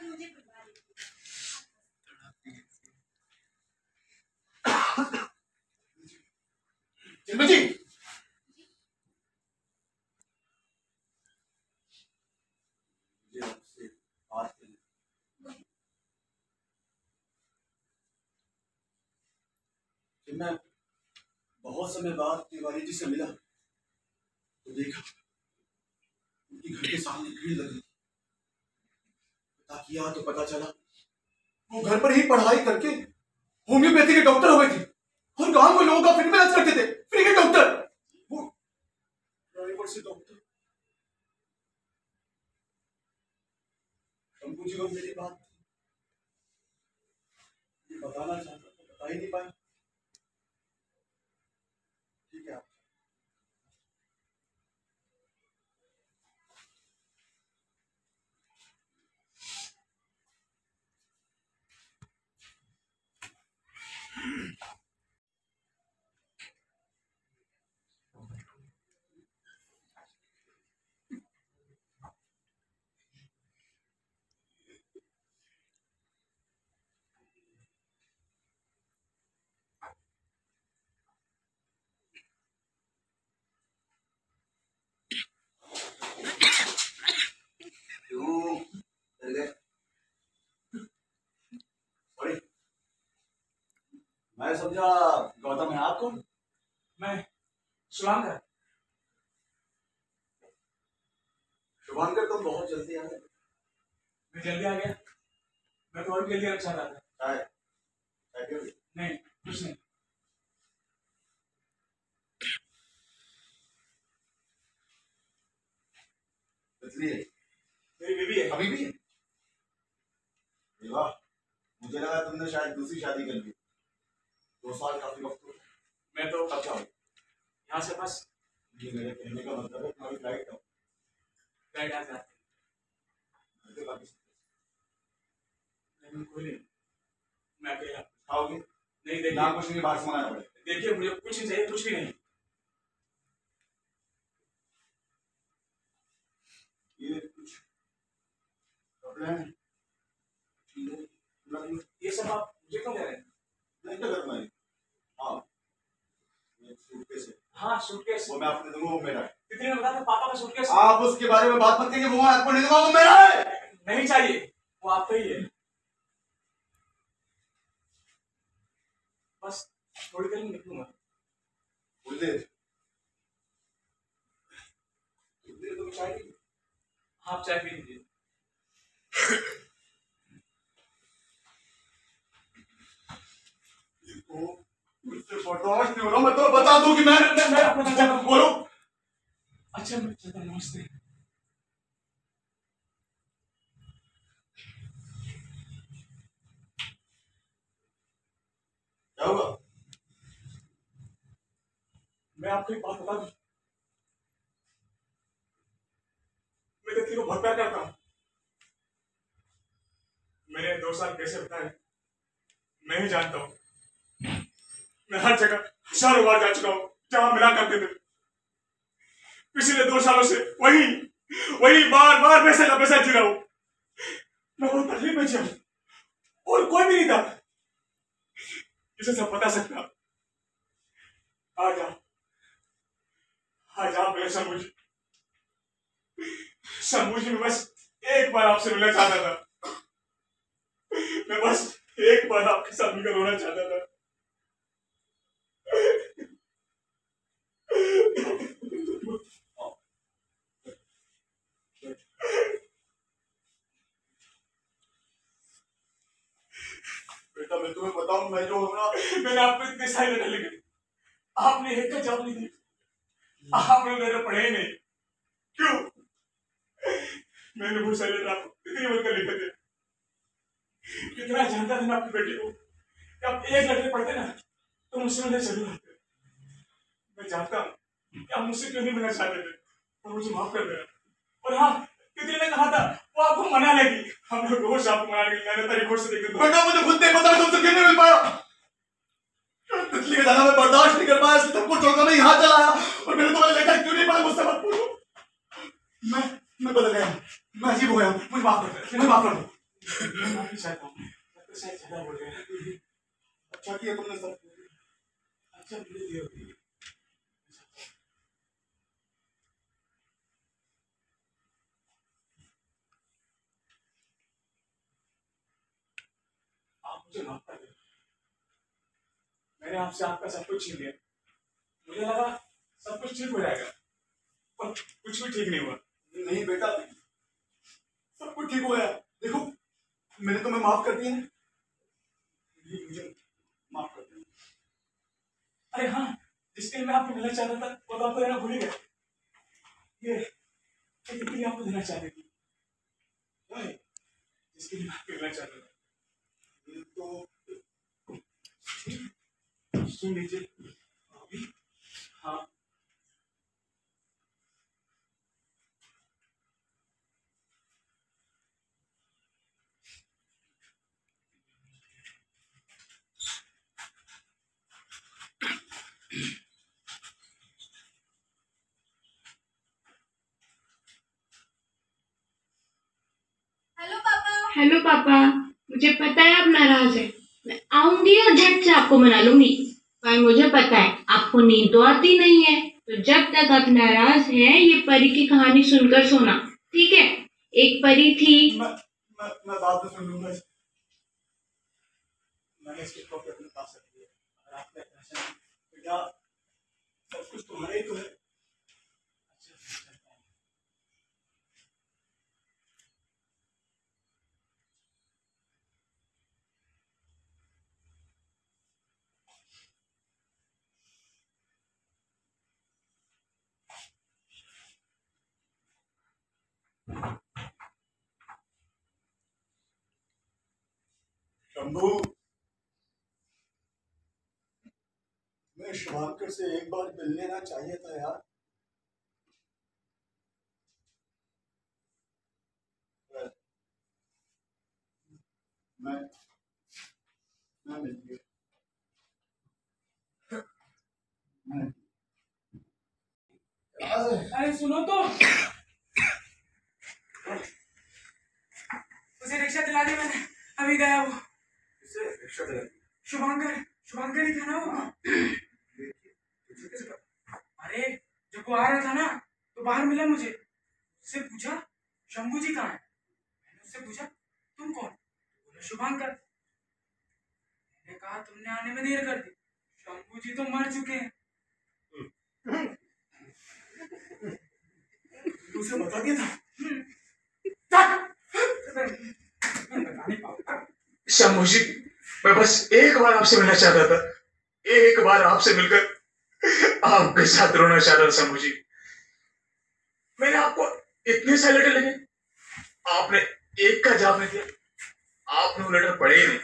B: मुझे बुलवा लीजिए।
C: शंभू जी, मुझे आपसे बात करनी है। जब मैं बहुत समय बाद तिवारी जी से मिला तो देखा उनके घर के सामने भीड़ लगी। पता किया तो पता चला वो घर पर ही पढ़ाई करके होम्योपैथी के डॉक्टर हो गए थे और गांव के लोगों का फ्री में इलाज करते थे। फ्री के डॉक्टर, वो प्राइवेट से डॉक्टर। शंभू जी और मेरी बात ये बताना चाहता तो बता ही नहीं पाया। ठीक है, क्यों डर गए? सॉरी, मैं समझा गौतम है आपको।
A: मैं शुभंकर।
C: शुभांकर तुम बहुत जल्दी आ गए।
A: मैं जल्दी आ गया। मैं तो और भी जल्दी आना चाह रहा था।
C: चाय चाय पियोगे?
A: नहीं, कुछ नहीं।
C: इसलिए
A: मेरी बीवी है।
C: अभी भी है? अरे वाह, मुझे लगा तुमने शायद दूसरी शादी कर ली। 2 साल काफी वक्त हो गया।
A: मैं तो कब जाऊँ यहाँ से बस
C: ये मेरे कहने का मतलब है तुम्हारी फ्लाइट कब?
A: फ्लाइट आ जाती
C: घर के बाकी सब?
A: है। लेकिन कोई नहीं, मैं अकेला।
C: खाओगे?
A: नहीं देखिए,
C: ना कुछ नहीं, बाहर से मंगाना पड़ेगा।
A: देखिए मुझे कुछ नहीं चाहिए, कुछ भी नहीं।
C: ये कुछ कपड़े हैं, ठीक है, रख लो।
A: ये सब आप मुझे क्यों दे रहे हैं?
C: नहीं तो करूँगा ये। हाँ, ये सूटकेस है।
A: हाँ सूटकेस।
C: वो मैं आपको दे दूंगा, वो मेरा है।
A: कितने ने बताया था पापा का सूटकेस?
C: आप उसके बारे में बात मत कीजिए, वो मैं आपको नहीं दूंगा, वो मेरा है।
A: नहीं चाहिए, वो आपका ही है। बस थोड़ी देर में निकलूंगा।
C: थोड़ी देर तो चाय पी।
A: आप चाय पी लीजिए।
C: तो मुझसे बर्दाश्त नहीं हो रहा, मैं तो बता दूं कि मैं
A: अपना चाचा को
C: बोलो।
A: अच्छा मैं चाचा नमस्ते।
C: क्या हुआ?
A: मैं आपको एक बात बता दूं, मैं तितली को बहुत प्यार करता हूँ। मैंने 2 साल कैसे बिताए मैं ही जानता हूँ। मैं हर जगह हजारों बार जा चुका हूँ जहां मिला करते थे। पिछले 2 सालों से वही वही बार बार पैसे का पैसा जी रहा हूँ। मैं बहुत तकलीफ में जिया और कोई भी नहीं था जिसे सब बता सकता। आज आप मेरे शंभू जी में बस एक बार आपसे मिलना चाहता था। मैं बस एक बार आपके साथ मिलकर रोना चाहता था।
C: बेटा मैं तुम्हें बताऊं, मैं जो हूं ना,
A: मैंने आपको इतने सारे लेटर लिखे, आपने एक का जवाब नहीं दिया। आपने लेटर पढ़े ही नहीं, क्यों? मैंने बहुत सारे लेटर आपको इतनी बोलकर लिखे थे, कितना जानता था मैं आपकी बेटी को कि आप एक लेटर पढ़ते ना तो मुझसे मिलने जरूर आते। मैं जानता हूँ कि आप मुझसे क्यों नहीं मिलना चाहते थे, और मुझे माफ कर देना। और हाँ, कितने ने कहा था वो आपको मना लेगी, हम लोग रोज आपको मनाने के नए तरीकों से देखते थे।
C: बेटा मुझे खुद नहीं पता मैं तुमसे क्यों नहीं मिल पाया। तितली का दाना मैं बर्दाश्त नहीं कर पाया, इसलिए सबको छोड़कर मैं यहाँ चला आया, और मैंने तुम्हें लेटर क्यों नहीं पढ़ा मुझसे मत पूछो। मैं बदल गया, मैं अजीब हो गया, मुझे माफ कर दो, मुझे माफ कर दो।
A: मैं माफी चाहता हूँ, शायद ज्यादा बोल गया।
C: अच्छा किया तुमने सब।
A: अच्छा धीरे धीरे होती है। आप मुझे माफ कर दो, मैंने आपसे आपका सब कुछ छीन लिया। मुझे लगा सब कुछ ठीक हो जाएगा, पर कुछ भी ठीक नहीं हुआ।
C: नहीं बेटा, सब कुछ ठीक हो गया। देखो मैंने तुम्हें माफ कर दिया, मुझे माफ कर दिया।
A: अरे हाँ, जिसके लिए मैं आपको मिलना चाहता था वो तो आपको देना भूल ही गया। ये कितनी आपको देना चाहती थी, जिसके लिए मैं आपको मिलना चाहता था।
C: ये तो
A: सुन लीजिए अभी। हाँ
B: हेलो पापा, मुझे पता है आप नाराज हैं। मैं आऊंगी और झट से आपको मना लूंगी, पर मुझे पता है आपको नींद तो आती नहीं है, तो जब तक आप नाराज हैं ये परी की कहानी सुनकर सोना, ठीक है? एक परी थी।
C: मैं बात तो सुन लूंगा।
A: मैंने इसकी कॉपी अपने पास रखी है, अगर आपको इतना चाहिए बेटा, सब कुछ तुम्हारा ही तो है। अच्छा, चलता हूँ।
C: शंभू, मैं शुभांकर से एक बार मिल लेना चाहिए था यार। मैं मिल गया।
D: अरे सुनो तो, उसे रिक्शा दिला दी मैंने, अभी गया वो।
C: रिक्शा दिला दी?
D: शुभांकर ही था ना वो। अरे जब वो आ रहा था ना तो बाहर मिला मुझे, उससे पूछा शंभू जी कहाँ है। मैंने उससे पूछा तुम कौन, बोला शुभांकर। मैंने कहा तुमने आने में देर कर दी, शंभू जी तो मर चुके हैं।
C: उसे बता दिया था?
A: शंभू जी, मैं बस एक बार आपसे मिलना चाहता था, एक बार आपसे मिलकर आपके साथ रोना चाहता था। शंभू जी, मैंने आपको इतने सारे लेटर लिखे, आपने एक का जवाब नहीं दिया, आपने वो लेटर पढ़े ही नहीं।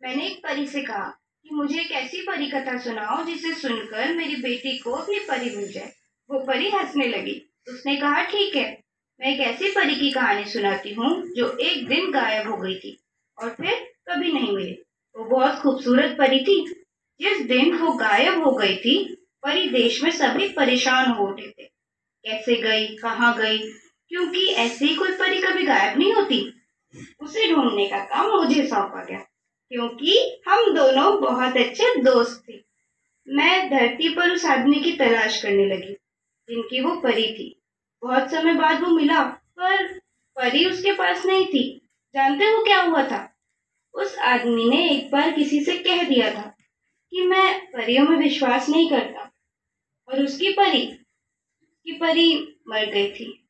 B: मैंने एक परी से कहा कि मुझे एक ऐसी परी कथा सुनाओ जिसे सुनकर मेरी बेटी को अपनी परी मिल जाए। वो परी हंसने लगी। उसने कहा ठीक है, मैं एक ऐसी परी की कहानी सुनाती हूँ जो एक दिन गायब हो गई थी और फिर कभी नहीं मिली। वो बहुत खूबसूरत परी थी। जिस दिन वो गायब हो गई थी, परी देश में सभी परेशान हो उठे थे। कैसे गई, कहाँ गई, क्योंकि ऐसी कोई परी कभी गायब नहीं होती। उसे ढूंढने का काम मुझे सौंपा गया क्योंकि हम दोनों बहुत अच्छे दोस्त थे। मैं धरती पर उस आदमी की तलाश करने लगी जिनकी वो परी थी। बहुत समय बाद वो मिला, पर परी उसके पास नहीं थी। जानते हो क्या हुआ था? उस आदमी ने एक बार किसी से कह दिया था कि मैं परियों में विश्वास नहीं करता, और उसकी परी मर गई थी।